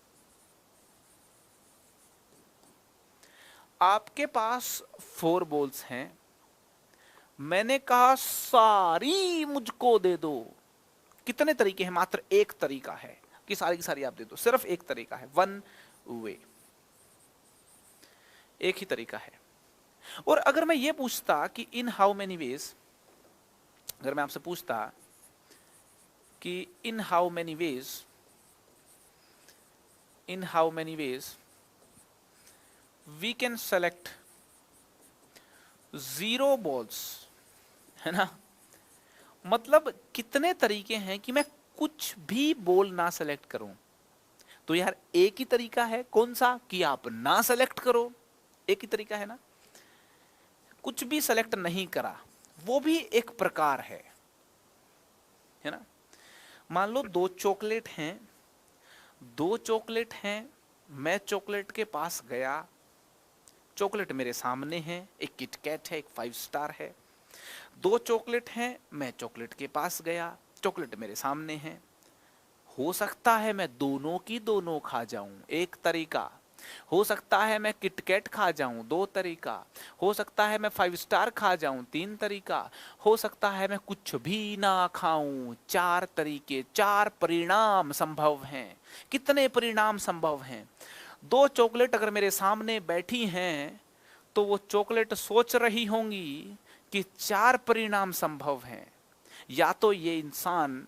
आपके पास 4 बॉल्स हैं, मैंने कहा सारी मुझको दे दो। कितने तरीके हैं? मात्र एक तरीका है कि सारी की सारी आप दे दो। सिर्फ एक तरीका है, 1 वे, एक ही तरीका है। और अगर मैं ये पूछता कि इन हाउ मेनी वेज, अगर मैं आपसे पूछता कि in how many ways we can select 0 balls, है ना, मतलब कितने तरीके हैं कि मैं कुछ भी बॉल ना सेलेक्ट करूं। तो यार एक ही तरीका है, कौन सा? कि आप ना सेलेक्ट करो। एक ही तरीका है ना, कुछ भी सेलेक्ट नहीं करा, वो भी एक प्रकार है ना। मान लो 2 चॉकलेट हैं, मैं चॉकलेट के पास गया, चॉकलेट मेरे सामने है, एक किटकैट है, एक 5 स्टार है। 2 चॉकलेट हैं, मैं चॉकलेट के पास गया, चॉकलेट मेरे सामने है। हो सकता है मैं दोनों की दोनों खा जाऊं, एक तरीका। हो सकता है मैं किटकैट खा जाऊं, 2 तरीका। हो सकता है मैं 5 स्टार खा जाऊं, 3 तरीका। हो सकता है मैं कुछ भी ना खाऊं, 4 तरीके। 4 परिणाम संभव हैं। कितने परिणाम संभव हैं? 2 चॉकलेट अगर मेरे सामने बैठी हैं, तो वो चॉकलेट सोच रही होंगी कि 4 परिणाम संभव हैं। या तो ये इंसान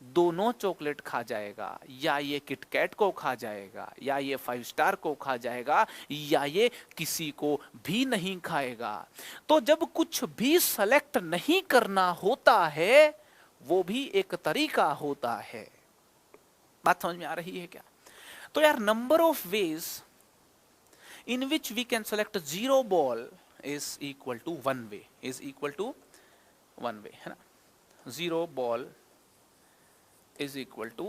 दोनों चॉकलेट खा जाएगा, या ये किटकैट को खा जाएगा, या ये 5 स्टार को खा जाएगा, या ये किसी को भी नहीं खाएगा। तो जब कुछ भी सेलेक्ट नहीं करना होता है, वो भी एक तरीका होता है। बात समझ में आ रही है क्या? तो यार number of ways in which we can select 0 ball is equal to one way, is equal to one way, है ना। 0 ball is equal to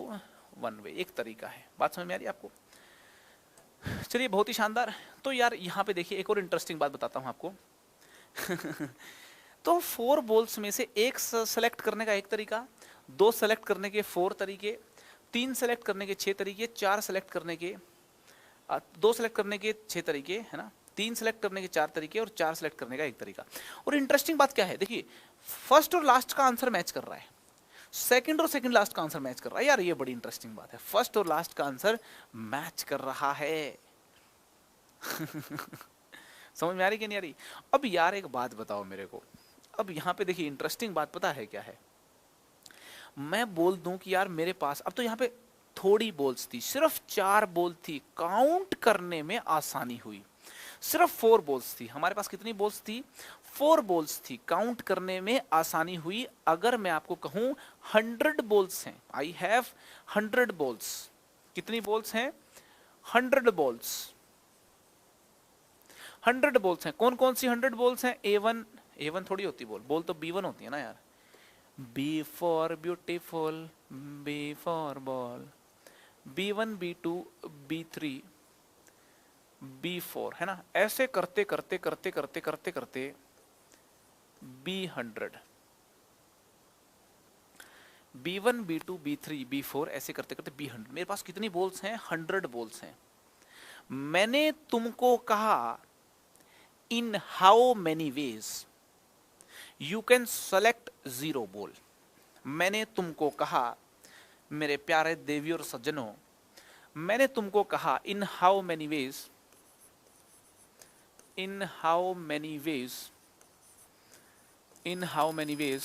one way, एक तरीका है। बात समझ में आ रही है आपको? चलिए, बहुत ही शानदार। तो यार यहाँ पे देखिए, एक और इंटरेस्टिंग बात बताता हूँ आपको। तो 4 बॉल्स में से एक सेलेक्ट करने का एक तरीका, 2 सेलेक्ट करने के 4 तरीके, 3 सेलेक्ट करने के 6 तरीके, 4 सेलेक्ट करने के 2 सेलेक्ट करने के 6 तरीके, है ना, 3 सेलेक्ट करने के 4 तरीके और 4 सेलेक्ट करने का एक तरीका। और इंटरेस्टिंग बात क्या है, देखिए फर्स्ट और लास्ट का आंसर मैच कर रहा है, सेकंड और सेकंड लास्ट का आंसर मैच कर रहा है। यार ये बड़ी इंटरेस्टिंग बात है, फर्स्ट और लास्ट का आंसर मैच कर रहा है। समझ में आ रही कि नहीं आ रही? अब यार एक बात बताओ मेरे को, अब यहाँ पे देखिए इंटरेस्टिंग बात पता है क्या है, मैं बोल दूं कि यार मेरे पास, अब तो यहाँ पे थोड़ी बॉल्स थी, सिर्फ 4 बॉल थी, काउंट करने में आसानी हुई। सिर्फ 4 बॉल्स थी, हमारे पास कितनी बॉल्स थी? 4 बॉल्स थी, काउंट करने में आसानी हुई। अगर मैं आपको कहूं 100 बॉल्स हैं, आई हैव 100 बॉल्स, कितनी बॉल्स हैं? 100 बॉल्स, 100 बॉल्स हैं। कौन कौन सी 100 बॉल्स हैं? A1 थोड़ी होती बॉल, बॉल तो B1 होती है ना यार। B for beautiful, B for ball, B1 B2 B3 B4, है ना। ऐसे करते करते करते करते करते करते B100, B1 B2 B3 B4 ऐसे करते करते B100। मेरे पास कितनी बॉल्स हैं? 100 बॉल्स हैं। मैंने तुमको कहा इन how many ways you can select 0 ball. मैंने तुमको कहा मेरे प्यारे देवी और सज्जनों, मैंने तुमको कहा इन how many veg, in how many ways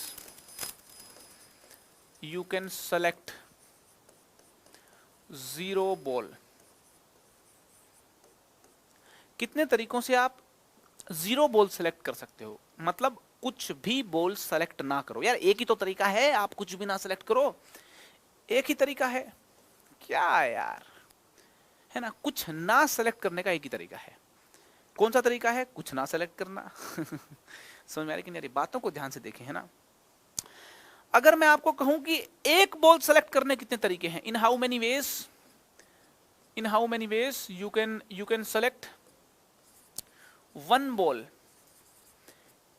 you can select 0 ball। कितने तरीकों से आप 0 बॉल सेलेक्ट कर सकते हो? मतलब कुछ भी बॉल सेलेक्ट ना करो। यार एक ही तो तरीका है, आप कुछ भी ना सेलेक्ट करो, एक ही तरीका है क्या यार, है ना। कुछ ना सेलेक्ट करने का एक ही तरीका है। कौन सा तरीका है? कुछ ना सेलेक्ट करना। समझ में आ रही कि नहीं? बातों को ध्यान से देखें, है ना। अगर मैं आपको कहूं कि एक बॉल सेलेक्ट करने कितने तरीके हैं, in how many ways you can select 1 ball.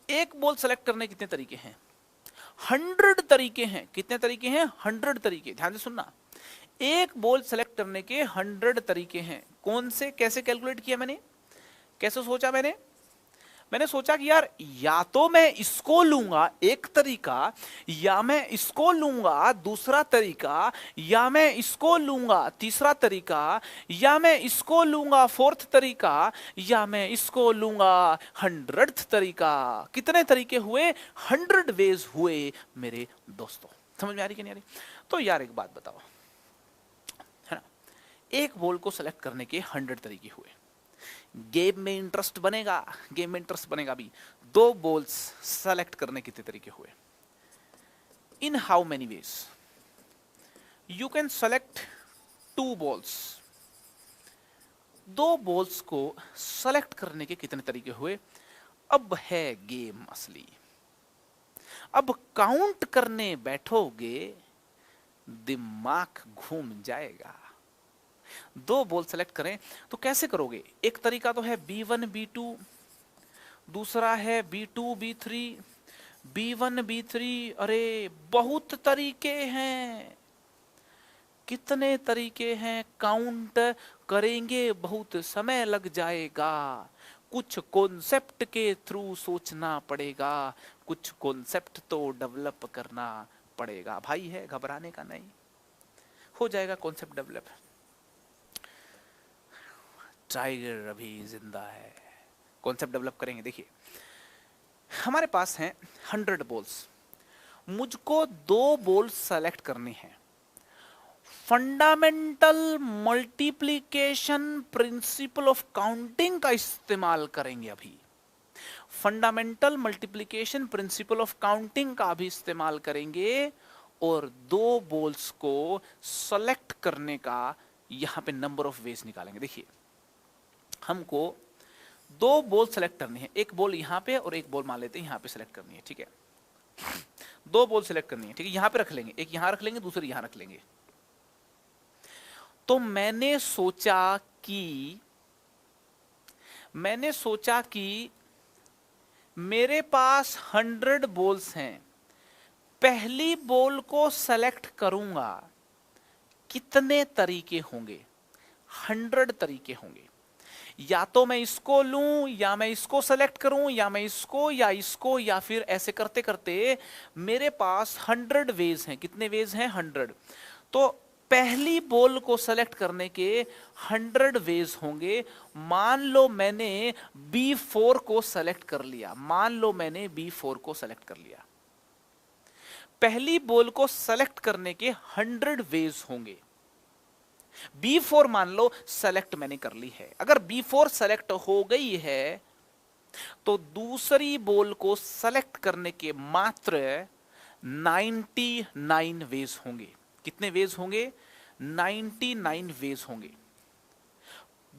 एक बॉल सेलेक्ट करने कितने तरीके हैं? 100 तरीके हैं। कितने तरीके हैं? 100 तरीके। ध्यान से सुनना, एक बॉल सेलेक्ट करने के 100 तरीके हैं। कौन से, कैसे कैलकुलेट किया मैंने, कैसे सोचा मैंने सोचा कि यार या तो मैं इसको लूंगा एक तरीका, या मैं इसको लूंगा दूसरा तरीका, या मैं इसको लूंगा तीसरा तरीका, या मैं इसको लूंगा 4th तरीका, या मैं इसको लूंगा 100th तरीका। कितने तरीके हुए? 100 वेज हुए मेरे दोस्तों। समझ में आ रही कि नहीं आ रही? तो यार एक बात बताओ, है ना, एक बॉल को सेलेक्ट करने के 100 तरीके हुए। गेम में इंटरेस्ट बनेगा भी। 2 बॉल्स सेलेक्ट करने कितने तरीके हुए? इन how many ways you can select 2 balls. 2 balls को सेलेक्ट करने के कितने तरीके हुए? अब है गेम असली। अब काउंट करने बैठोगे दिमाग घूम जाएगा। 2 बॉल सेलेक्ट करें तो कैसे करोगे? एक तरीका तो है B1 B2, दूसरा है B2 B3, B1 B3। अरे बहुत तरीके हैं। कितने तरीके हैं? काउंट करेंगे बहुत समय लग जाएगा। कुछ कॉन्सेप्ट के थ्रू सोचना पड़ेगा, कुछ कॉन्सेप्ट तो डेवलप करना पड़ेगा। भाई है घबराने का नहीं, हो जाएगा कॉन्सेप्ट डेवलप। टाइगर अभी जिंदा है, कॉन्सेप्ट डेवलप करेंगे। देखिए हमारे पास हैं 100 बॉल्स, मुझको 2 बॉल्स सेलेक्ट करने हैं। Fundamental multiplication principle of counting का इस्तेमाल करेंगे अभी। Fundamental multiplication principle of counting का भी इस्तेमाल करेंगे और 2 बॉल्स को सेलेक्ट करने का यहां पे नंबर ऑफ वेज निकालेंगे। देखिए हमको दो बॉल सेलेक्ट करनी है, एक बॉल यहाँ पे और एक बॉल मान लेते हैं यहाँ पे सेलेक्ट करनी है, ठीक है। दो बॉल सेलेक्ट करनी है, ठीक है, यहाँ पे रख लेंगे, एक यहाँ रख लेंगे, दूसरी यहाँ रख लेंगे। तो मैंने सोचा कि मेरे पास 100 बॉल्स हैं, पहली बॉल को सेलेक्ट करूंगा, कितने तरीके होंगे? 100 तरीके होंगे। या तो मैं इसको लूं, या मैं इसको सेलेक्ट करूं, या मैं इसको या इसको, या फिर ऐसे करते करते मेरे पास 100 वेज हैं। कितने वेज हैं? 100। तो पहली बॉल को सेलेक्ट करने के 100 वेज होंगे। मान लो मैंने B4 को सेलेक्ट कर लिया, पहली बॉल को सेलेक्ट करने के 100 वेज होंगे। B4 मान लो सेलेक्ट मैंने कर ली है। अगर B4 सेलेक्ट हो गई है तो दूसरी बॉल को सेलेक्ट करने के मात्र 99 वेज होंगे। कितने वेज होंगे? 99 वेज होंगे।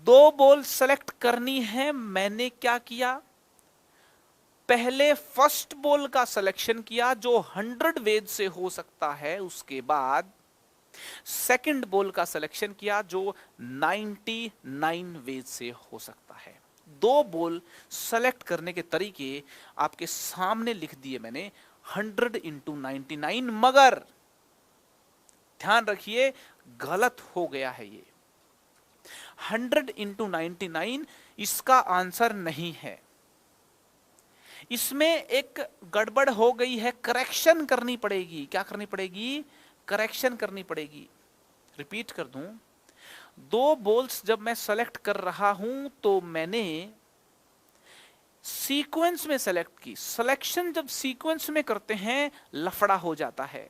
दो बॉल सेलेक्ट करनी है, मैंने क्या किया? पहले फर्स्ट बॉल का सिलेक्शन किया जो 100 वेज से हो सकता है, उसके बाद सेकंड बॉल का सिलेक्शन किया जो 99 वेज से हो सकता है। दो बॉल सेलेक्ट करने के तरीके आपके सामने लिख दिए मैंने, 100 इंटू 99, मगर ध्यान रखिए गलत हो गया है ये। 100 इंटू 99 इसका आंसर नहीं है, इसमें एक गड़बड़ हो गई है, करेक्शन करनी पड़ेगी। क्या करनी पड़ेगी? करेक्शन करनी पड़ेगी। रिपीट कर दूं, दो बॉल्स जब मैं सेलेक्ट कर रहा हूं तो मैंने सीक्वेंस में सेलेक्ट की। सिलेक्शन जब सीक्वेंस में करते हैं लफड़ा हो जाता है।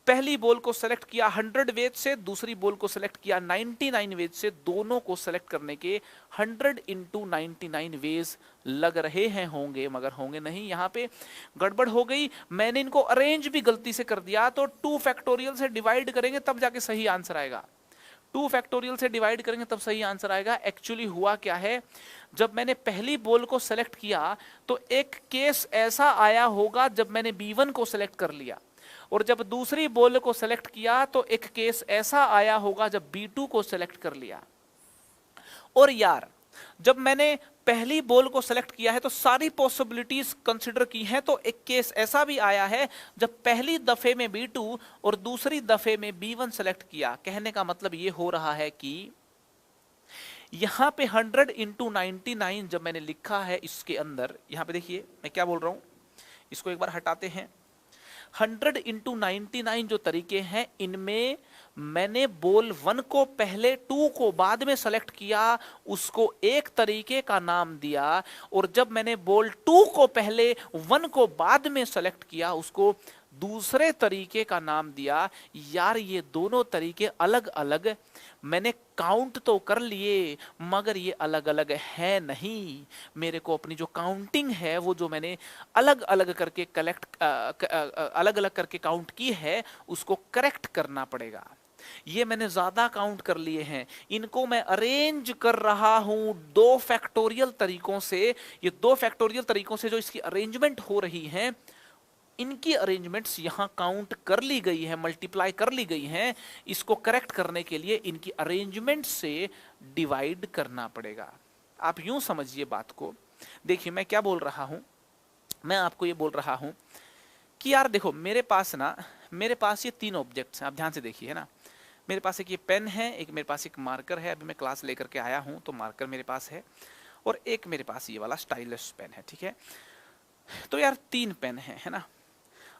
पहली बॉल को सेलेक्ट किया 100 वेज से, दूसरी बॉल को सेलेक्ट किया 99 वेज से, दोनों को सेलेक्ट करने के 100 इंटू 99 वेज लग रहे हैं होंगे, मगर होंगे नहीं। यहां पे गड़बड़ हो गई, मैंने इनको अरेंज भी गलती से कर दिया। तो 2 फैक्टोरियल से डिवाइड करेंगे तब जाके सही आंसर आएगा। 2 फैक्टोरियल से डिवाइड करेंगे तब सही आंसर आएगा। एक्चुअली हुआ क्या है, जब मैंने पहली बॉल को सेलेक्ट किया तो एक केस ऐसा आया होगा जब मैंने B1 को सेलेक्ट कर लिया, और जब दूसरी बॉल को सेलेक्ट किया तो एक केस ऐसा आया होगा जब B2 को सेलेक्ट कर लिया। और यार जब मैंने पहली बॉल को सेलेक्ट किया है तो सारी पॉसिबिलिटीज कंसीडर की हैं, तो एक केस ऐसा भी आया है जब पहली दफे में B2 और दूसरी दफे में B1 सेलेक्ट किया। कहने का मतलब ये हो रहा है कि यहां पे 100 इंटू 99 जब मैंने लिखा है, इसके अंदर यहां पे देखिए मैं क्या बोल रहा हूं, इसको एक बार हटाते हैं। 100 इंटू 99 जो तरीके हैं, इनमें मैंने बॉल 1 को पहले 2 को बाद में सेलेक्ट किया, उसको एक तरीके का नाम दिया, और जब मैंने बॉल 2 को पहले 1 को बाद में सेलेक्ट किया उसको दूसरे तरीके का नाम दिया। यार ये दोनों तरीके अलग अलग मैंने काउंट तो कर लिए, मगर ये अलग अलग है नहीं। मेरे को अपनी जो काउंटिंग है वो जो मैंने अलग अलग करके अलग अलग करके काउंट की है उसको करेक्ट करना पड़ेगा। ये मैंने ज्यादा काउंट कर लिए हैं, इनको मैं अरेंज कर रहा हूं 2 फैक्टोरियल तरीकों से। ये 2 फैक्टोरियल तरीकों से जो इसकी अरेंजमेंट हो रही है, इनकी अरेंजमेंट्स यहां काउंट कर ली गई है, मल्टीप्लाई कर ली गई हैं। इसको करेक्ट करने के लिए इनकी अरेंजमेंट से डिवाइड करना पड़ेगा। आप यूं समझिए बात को। देखिए मैं क्या बोल रहा हूं, मैं आपको ये बोल रहा हूं कि यार देखो मेरे पास ये 3 ऑब्जेक्ट्स हैं। आप ध्यान से देखिए, है ना। मेरे पास एक ये पेन है, एक मेरे पास एक मार्कर है, अभी मैं क्लास लेकर के आया हूं तो मार्कर मेरे पास है, और एक मेरे पास ये वाला स्टाइलस पेन है, ठीक है। तो यार 3 पेन है ना।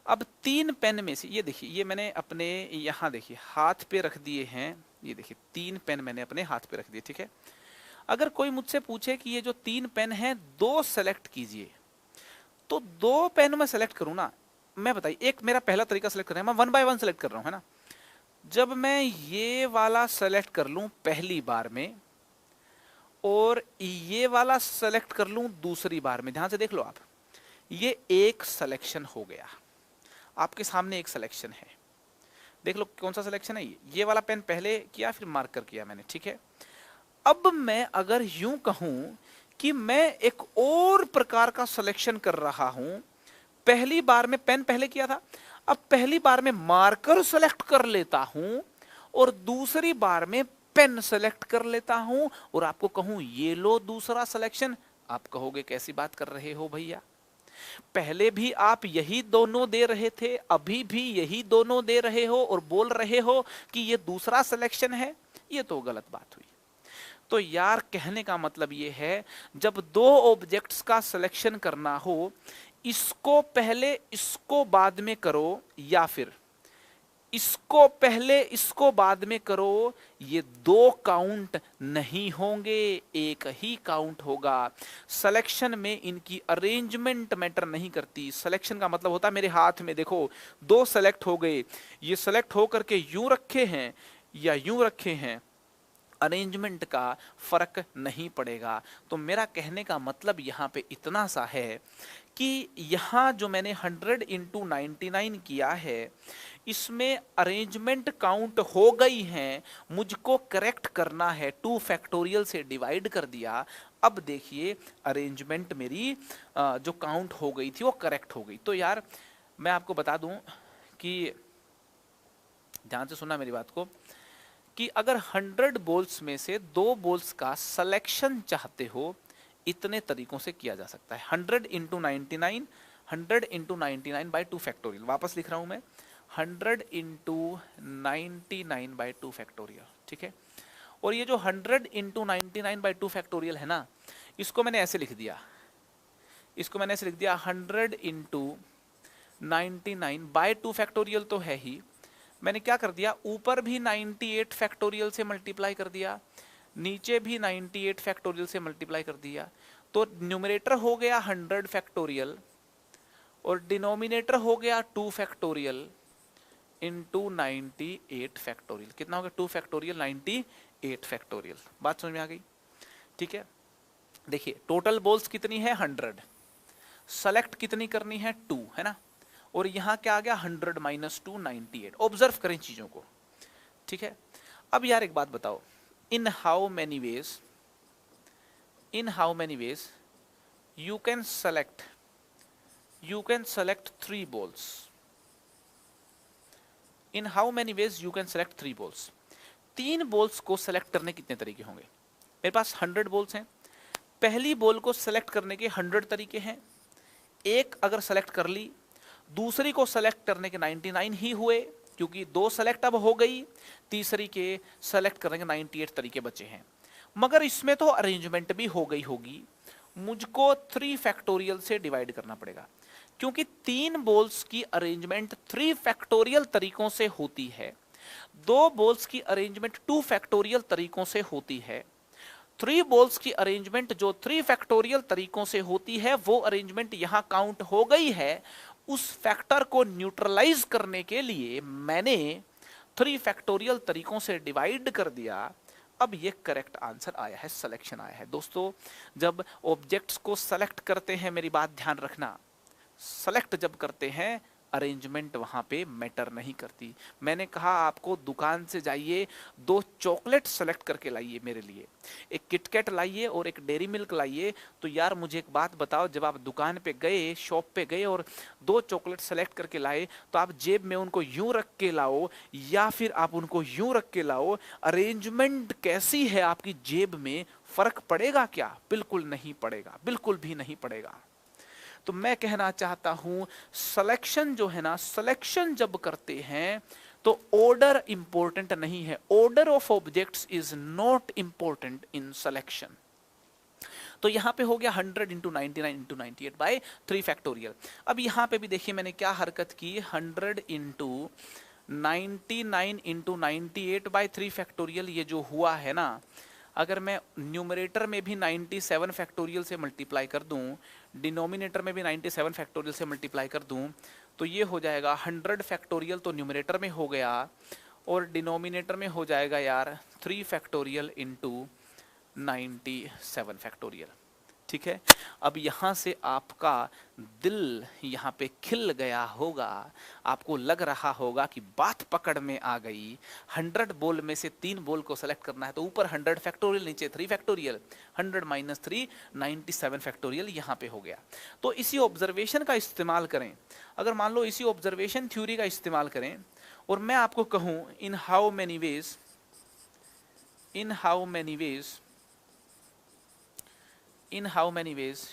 अब 3 पेन में से ये देखिए, ये मैंने अपने यहाँ देखिए हाथ पे रख दिए हैं। ये देखिए 3 पेन मैंने अपने हाथ पे रख दिए, ठीक है। अगर कोई मुझसे पूछे कि ये जो 3 पेन हैं 2 सेलेक्ट कीजिए, तो 2 पेन मैं सेलेक्ट करूँ ना, मैं बताइए, एक मेरा पहला तरीका सेलेक्ट कर रहा है, मैं 1 बाय 1 सेलेक्ट कर रहा हूँ, है ना। जब मैं ये वाला सेलेक्ट कर लूँ पहली बार में और ये वाला सेलेक्ट कर लूँ दूसरी बार में, ध्यान से देख लो आप, ये एक सिलेक्शन हो गया। आपके सामने एक सिलेक्शन है, देख लो कौन सा सिलेक्शन है। ये वाला पेन पहले किया, फिर मार्कर किया मैंने, ठीक है। अब मैं अगर यूं कहूं कि मैं एक और प्रकार का सिलेक्शन कर रहा हूं। पहली बार में पेन पहले किया था, अब पहली बार में मार्कर सेलेक्ट कर लेता हूं और दूसरी बार में पेन सेलेक्ट कर लेता हूं और आपको कहूं ये लो दूसरा सिलेक्शन। आप कहोगे कैसी बात कर रहे हो भैया, पहले भी आप यही दोनों दे रहे थे, अभी भी यही दोनों दे रहे हो और बोल रहे हो कि ये दूसरा सिलेक्शन है। ये तो गलत बात हुई। तो यार कहने का मतलब ये है, जब दो ऑब्जेक्ट्स का सिलेक्शन करना हो, इसको पहले इसको बाद में करो या फिर इसको पहले इसको बाद में करो, ये दो काउंट नहीं होंगे, एक ही काउंट होगा। सिलेक्शन में इनकी अरेंजमेंट मैटर नहीं करती। सिलेक्शन का मतलब होता है मेरे हाथ में देखो दो सेलेक्ट हो गए, ये सेलेक्ट होकर के यूं रखे हैं या यूं रखे हैं, अरेंजमेंट का फर्क नहीं पड़ेगा। तो मेरा कहने का मतलब यहाँ पे इतना सा है कि यहाँ जो मैंने 100 इंटू 99 किया है, इसमें अरेंजमेंट काउंट हो गई हैं, मुझको करेक्ट करना है, 2 फैक्टोरियल से डिवाइड कर दिया। अब देखिए अरेंजमेंट मेरी जो काउंट हो गई थी वो करेक्ट हो गई। तो यार मैं आपको बता दूं कि ध्यान से सुनना मेरी बात को, कि अगर 100 बॉल्स में से 2 बॉल्स का सिलेक्शन चाहते हो, इतने तरीकों से किया जा सकता है। 100 इंटू 99, 100 इंटू 99 बाई 2 फैक्टोरियल। वापस लिख रहा हूं मैं, 100 इंटू 99 बाई 2 फैक्टोरियल, ठीक है। और ये जो 100 इंटू 99 बाई 2 फैक्टोरियल है ना, इसको मैंने ऐसे लिख दिया, इसको मैंने ऐसे लिख दिया 100 इंटू 99 बाई 2 फैक्टोरियल तो है ही, मैंने क्या कर दिया, ऊपर भी 98 फैक्टोरियल से मल्टीप्लाई कर दिया, नीचे भी 98 फैक्टोरियल से मल्टीप्लाई कर दिया। तो न्यूमरेटर हो गया 100 फैक्टोरियल और डिनोमिनेटर हो गया 2 फैक्टोरियल इंटू 98 फैक्टोरियल। कितना हो गया, 2 फैक्टोरियल 98 फैक्टोरियल। बात समझ में आ गई, ठीक है। देखिए टोटल बॉल्स कितनी है 100, सेलेक्ट कितनी करनी है 2, है ना। और यहां क्या आ गया 100 माइनस 2 98। ऑब्जर्व करें चीजों को, ठीक है। अब यार एक बात बताओ, in how many ways you can select 3 balls? In how many ways you can select 3 balls? 3 balls को सेलेक्ट करने कितने तरीके होंगे? मेरे पास 100 बॉल्स हैं, पहली बॉल को सेलेक्ट करने के 100 तरीके हैं। एक अगर सेलेक्ट कर ली, दूसरी को सेलेक्ट करने के 99 ही हुए, क्योंकि 2 सेलेक्ट अब हो गई, तीसरी के सेलेक्ट करने के 98 तरीके बचे हैं। मगर इसमें तो अरेंजमेंट भी हो गई होगी, मुझको 3 फैक्टोरियल से डिवाइड करना पड़ेगा, क्योंकि 3 बॉल्स की अरेंजमेंट 3 फैक्टोरियल तरीकों से होती है, 2 बॉल्स की अरेंजमेंट 2 फैक्टोरियल तरीकों से होती है। 3 बॉल्स की अरेंजमेंट जो 3 फैक्टोरियल तरीकों से होती है, वो अरेंजमेंट यहां काउंट हो गई है। उस फैक्टर को न्यूट्रलाइज करने के लिए मैंने 3 फैक्टोरियल तरीकों से डिवाइड कर दिया। अब ये करेक्ट आंसर आया है, सिलेक्शन आया है। दोस्तों जब ऑब्जेक्ट्स को सेलेक्ट करते हैं, मेरी बात ध्यान रखना, सेलेक्ट जब करते हैं अरेंजमेंट वहां पे मैटर नहीं करती। मैंने कहा आपको दुकान से जाइए, 2 चॉकलेट सेलेक्ट करके लाइए मेरे लिए, एक किटकैट लाइए और एक डेयरी मिल्क लाइए। तो यार मुझे एक बात बताओ, जब आप दुकान पे गए, शॉप पे गए और 2 चॉकलेट सेलेक्ट करके लाए, तो आप जेब में उनको यूं रख के लाओ या फिर आप उनको यूं रख के लाओ, अरेंजमेंट कैसी है आपकी जेब में, फर्क पड़ेगा क्या? बिल्कुल नहीं पड़ेगा, बिल्कुल भी नहीं पड़ेगा। तो मैं कहना चाहता हूं सिलेक्शन जो है ना, सिलेक्शन जब करते हैं तो ऑर्डर इंपॉर्टेंट नहीं है, order of objects is not important in selection. तो यहां पे हो गया 100 इंटू 99 इंटू 98 बाई 3 फैक्टोरियल। अब यहां पे भी देखिए मैंने क्या हरकत की, 100 इंटू 99 इंटू 98 बाई 3 फैक्टोरियल। ये जो हुआ है ना, अगर मैं न्यूमरेटर में भी 97 फैक्टोरियल से मल्टीप्लाई कर दूं, डिनोमिनेटर में भी 97 फैक्टोरियल से मल्टीप्लाई कर दूं, तो ये हो जाएगा 100 फैक्टोरियल तो न्यूमरेटर में हो गया और डिनोमिनेटर में हो जाएगा यार 3 फैक्टोरियल इंटू 97 फैक्टोरियल। ठीक है। अब यहां से आपका दिल यहां पे खिल गया होगा, आपको लग रहा होगा कि बात पकड़ में आ गई। 100 बोल में से 3 बोल को सेलेक्ट करना है, तो ऊपर 100 फैक्टोरियल, नीचे 3 फैक्टोरियल, 100 माइनस 3 97 फैक्टोरियल यहां पे हो गया। तो इसी ऑब्जर्वेशन का इस्तेमाल करें, अगर मान लो इसी ऑब्जर्वेशन थ्योरी का इस्तेमाल करें और मैं आपको कहूं इन how many veg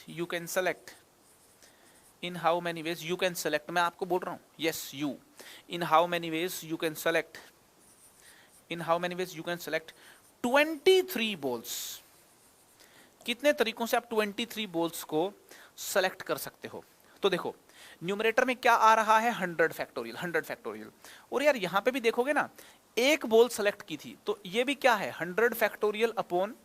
you can select, in how many ways you can select, मैं आपको बोल रहा हूं yes you, in how many ways you can select 23 balls, कितने तरीकों से आप 23 बॉल्स को सेलेक्ट कर सकते हो। तो देखो न्यूमरेटर में क्या आ रहा है 100 फैक्टोरियल, और यार यहां पे भी देखोगे ना एक बॉल सेलेक्ट की थी, तो ये भी क्या है 100 फैक्टोरियल अपॉन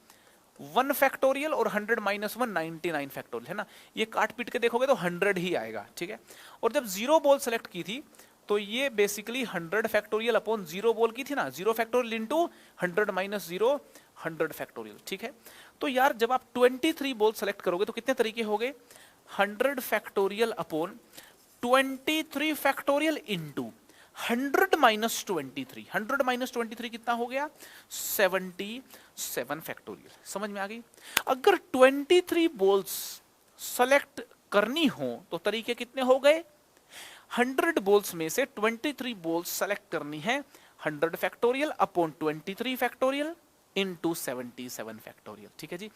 1 फैक्टोरियल और 100 माइनस 1 99 फैक्टोरियल है ना, ये काट पीट के देखोगे तो 100 ही आएगा, ठीक है। और जब 0 बॉल सेलेक्ट की थी तो ये बेसिकली 100 फैक्टोरियल अपॉन 0 बॉल की थी ना, 0 फैक्टोरियल इंटू 100 माइनस 0 100 फैक्टोरियल, ठीक है। तो यार जब आप 23 बॉल सेलेक्ट करोगे तो कितने तरीके हो गए 100 factorial upon 23 factorial into 100 minus 23, 100 minus 23 कितना हो गया 77 फैक्टोरियल। समझ में आ गई। अगर 23 बॉल्स सेलेक्ट करनी हो तो तरीके कितने हो गए, 100 बॉल्स में से 23 बॉल्स सेलेक्ट करनी है, 100 factorial upon 23 factorial into 77 factorial, ठीक है जी।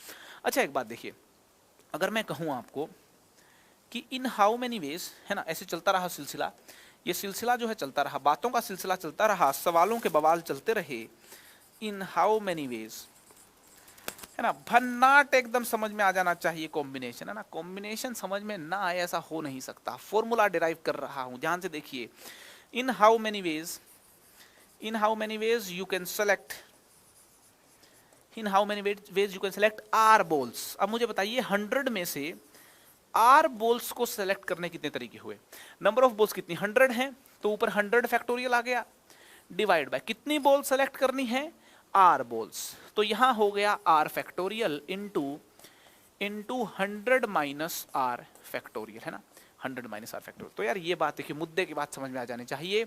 अच्छा एक बात देखिए, अगर मैं कहूं आपको कि इन हाउ मेनी वेज, है ना, ऐसे चलता रहा सिलसिला, ये सिलसिला जो है चलता रहा, बातों का सिलसिला चलता रहा, सवालों के बवाल चलते रहे, इन हाउ मेनी वेज, है ना, भन्नाट एकदम समझ में आ जाना चाहिए कॉम्बिनेशन, है ना, कॉम्बिनेशन समझ में ना आए ऐसा हो नहीं सकता। फॉर्मूला डिराइव कर रहा हूं, ध्यान से देखिए। In how many ways you can select, r balls. अब मुझे बताइए 100 में से आर बॉल्स को सेलेक्ट करने कितने तरीके हुए, नंबर ऑफ बॉल्स कितनी 100 है, तो ऊपर 100 फैक्टोरियल आ गया, डिवाइड बाय कितनी बॉल सेलेक्ट करनी है आर बॉल्स, तो यहां हो गया r factorial into 100 minus are factorial, है ना, 100 माइनस आर फैक्टोरियल। तो यार ये बात देखिए, मुद्दे की बात समझ में आ जानी चाहिए।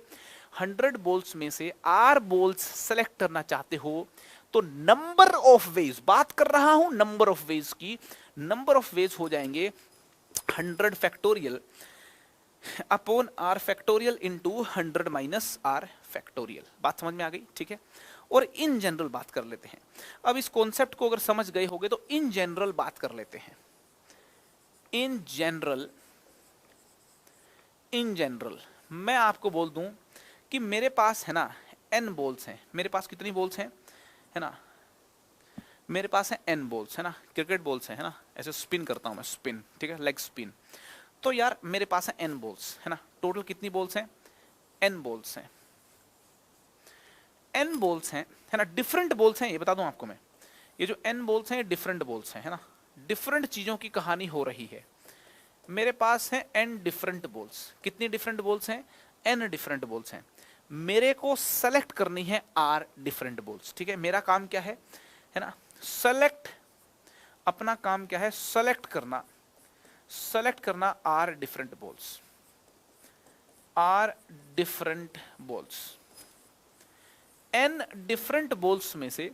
100 बॉल्स में से आर बॉल्स सेलेक्ट करना चाहते हो तो नंबर ऑफ वेज, बात कर रहा हूं नंबर ऑफ वेज की, नंबर ऑफ वेज हो जाएंगे 100 factorial upon r factorial into 100 minus are factorial. बात समझ में आ गई, ठीक है। और इन जनरल बात कर लेते हैं। अब इस कॉन्सेप्ट को अगर समझ गए होगे तो इन जनरल बात कर लेते हैं। इन जनरल मैं आपको बोल दूं कि मेरे पास है ना n बॉल्स हैं, मेरे पास कितनी बॉल्स हैं, है ना, मेरे पास है n बॉल्स, है ना, क्रिकेट बॉल्स है ना, ऐसे स्पिन करता हूं मैं, स्पिन, ठीक है, लेग स्पिन। तो यार मेरे पास है n बॉल्स, है ना, टोटल कितनी बॉल्स हैं n बॉल्स हैं, n बॉल्स हैं, है ना, डिफरेंट बॉल्स हैं, ये बता दूं आपको मैं, ये जो n बॉल्स हैं ये डिफरेंट बॉल्स हैं, है ना, डिफरेंट चीजों की कहानी हो रही है। मेरे पास है n डिफरेंट बॉल्स, कितनी डिफरेंट बॉल्स हैं n डिफरेंट बॉल्स हैं, मेरे को सेलेक्ट करनी है r डिफरेंट बॉल्स, ठीक है। मेरा काम क्या है ना, सेलेक्ट, अपना काम क्या है सेलेक्ट करना r different balls, n different balls में से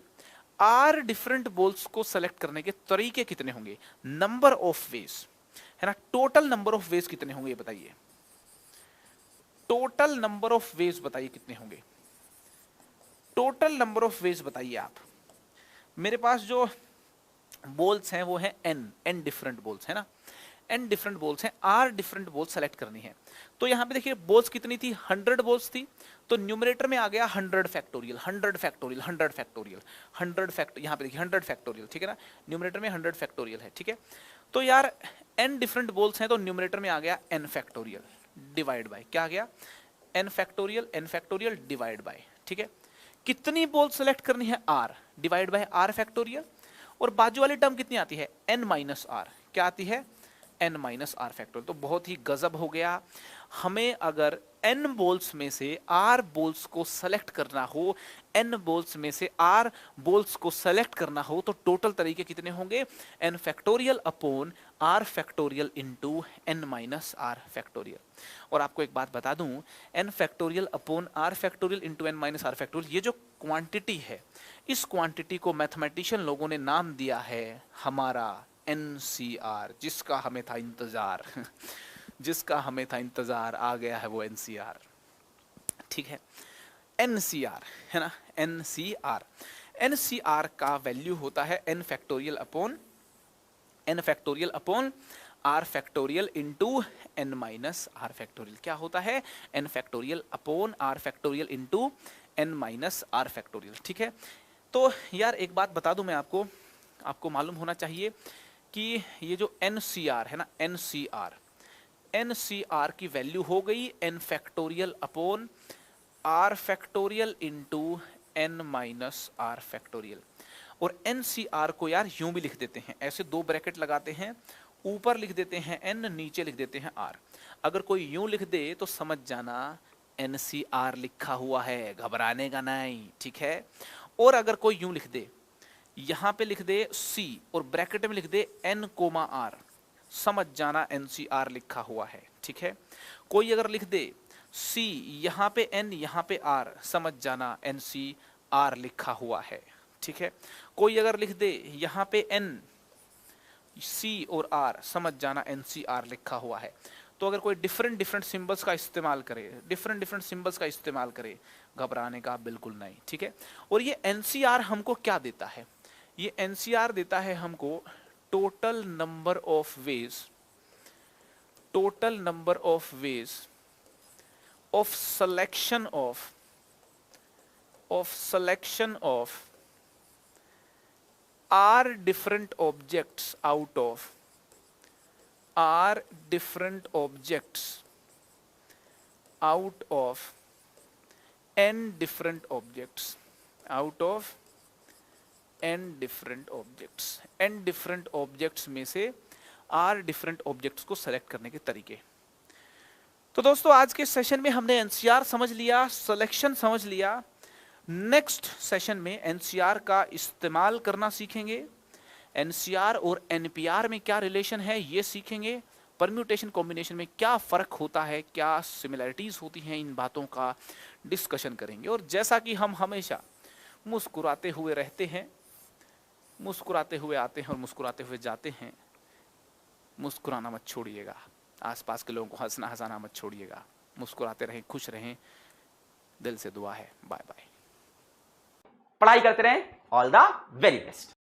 r डिफरेंट बॉल्स को सेलेक्ट करने के तरीके कितने होंगे, नंबर ऑफ वेज, है ना, टोटल नंबर ऑफ वेज कितने होंगे ये बताइए, टोटल नंबर ऑफ वेज बताइए कितने होंगे, टोटल नंबर ऑफ वेज बताइए आप। मेरे पास जो बॉल्स हैं वो है n डिफरेंट बॉल्स, है ना, n डिफरेंट बॉल्स हैं, r डिफरेंट बॉल्स सेलेक्ट करनी है। तो यहां पे देखिए बॉल्स कितनी थी 100 बॉल्स थी, तो न्यूमरेटर में आ गया 100 फैक्टोरियल, 100 फैक्टोरियल, 100 फैक्टोरियल, 100 फैक्ट, यहां पे देखिए 100 फैक्टोरियल, ठीक है ना, न्यूमरेटर में 100 फैक्टोरियल है, ठीक है। तो यार n डिफरेंट बॉल्स हैं तो न्यूमरेटर में आ गया n फैक्टोरियल डिवाइड बाय, क्या आ गया n फैक्टोरियल डिवाइड बाय, ठीक है। कितनी बॉल सेलेक्ट करनी है r divide by r factorial, और बाजू वाली टर्म कितनी आती है n माइनस r, क्या आती है n माइनस आर फैक्टोरियल। तो बहुत ही गजब हो गया। हमें अगर n बोल्स में से r बोल्स को सेलेक्ट करना हो, n बोल्स में से r बोल्स को सेलेक्ट करना हो, तो टोटल तरीके कितने होंगे? n factorial upon r factorial into n minus are factorial. और आपको एक बात बता दूं, n factorial upon r factorial into n minus are factorial, ये जो क्वांटिटी है, इस क्वांटिटी को मैथमेटिशियन लोगों ने नाम दिया है हमारा NCR, जिसका हमें था इंतजार जिसका हमें था इंतजार, आ गया है वो NCR। ठीक है, NCR है ना, NCR। NCR का वैल्यू होता है n factorial upon r factorial into n minus are factorial. क्या होता है? n factorial upon r factorial into n minus are factorial. ठीक है, तो यार एक बात बता दूं मैं आपको मालूम होना चाहिए कि ये जो NCR है ना, NCR की वैल्यू हो गई n factorial upon r factorial into n minus are factorial. और NCR को यार यूं भी लिख देते हैं, ऐसे दो ब्रैकेट लगाते हैं, ऊपर लिख देते हैं n, नीचे लिख देते हैं r। अगर कोई यूं लिख दे तो समझ जाना NCR लिखा हुआ है, घबराने का नहीं। ठीक है, और अगर कोई यूं लिख दे, यहां पे लिख दे C और ब्रैकेट में लिख दे n कोमा r, समझ जाना NCR लिखा हुआ है। ठीक है, कोई अगर लिख दे C यहां पे n यहां पे r, समझ जाना NCR लिखा हुआ है। ठीक है, कोई अगर लिख दे यहां पे n C और r, समझ जाना NCR लिखा हुआ है। तो अगर कोई डिफरेंट सिंबल्स का इस्तेमाल करे, घबराने का बिल्कुल नहीं। ठीक है, और ये NCR हमको क्या देता है? ये NCR देता है हमको total number of ways of selection of r different objects out of n different objects में से r डिफरेंट ऑब्जेक्ट्स को सेलेक्ट करने के तरीके। तो दोस्तों आज के सेशन में हमने NCR समझ लिया, सिलेक्शन समझ लिया। नेक्स्ट सेशन में NCR का इस्तेमाल करना सीखेंगे, NCR और NPR में क्या रिलेशन है ये सीखेंगे, परम्यूटेशन कॉम्बिनेशन में क्या फर्क होता है, क्या सिमिलरिटीज होती हैं, इन बातों का डिस्कशन करेंगे। और जैसा कि हम हमेशा मुस्कुराते हुए रहते हैं, मुस्कुराते हुए आते हैं और मुस्कुराते हुए जाते हैं, मुस्कुराना मत छोड़िएगा, आसपास के लोगों को हंसाना मत छोड़िएगा, मुस्कुराते रहें, खुश रहें, दिल से दुआ है। Bye bye. पढ़ाई करते रहें, ऑल द वेरी बेस्ट।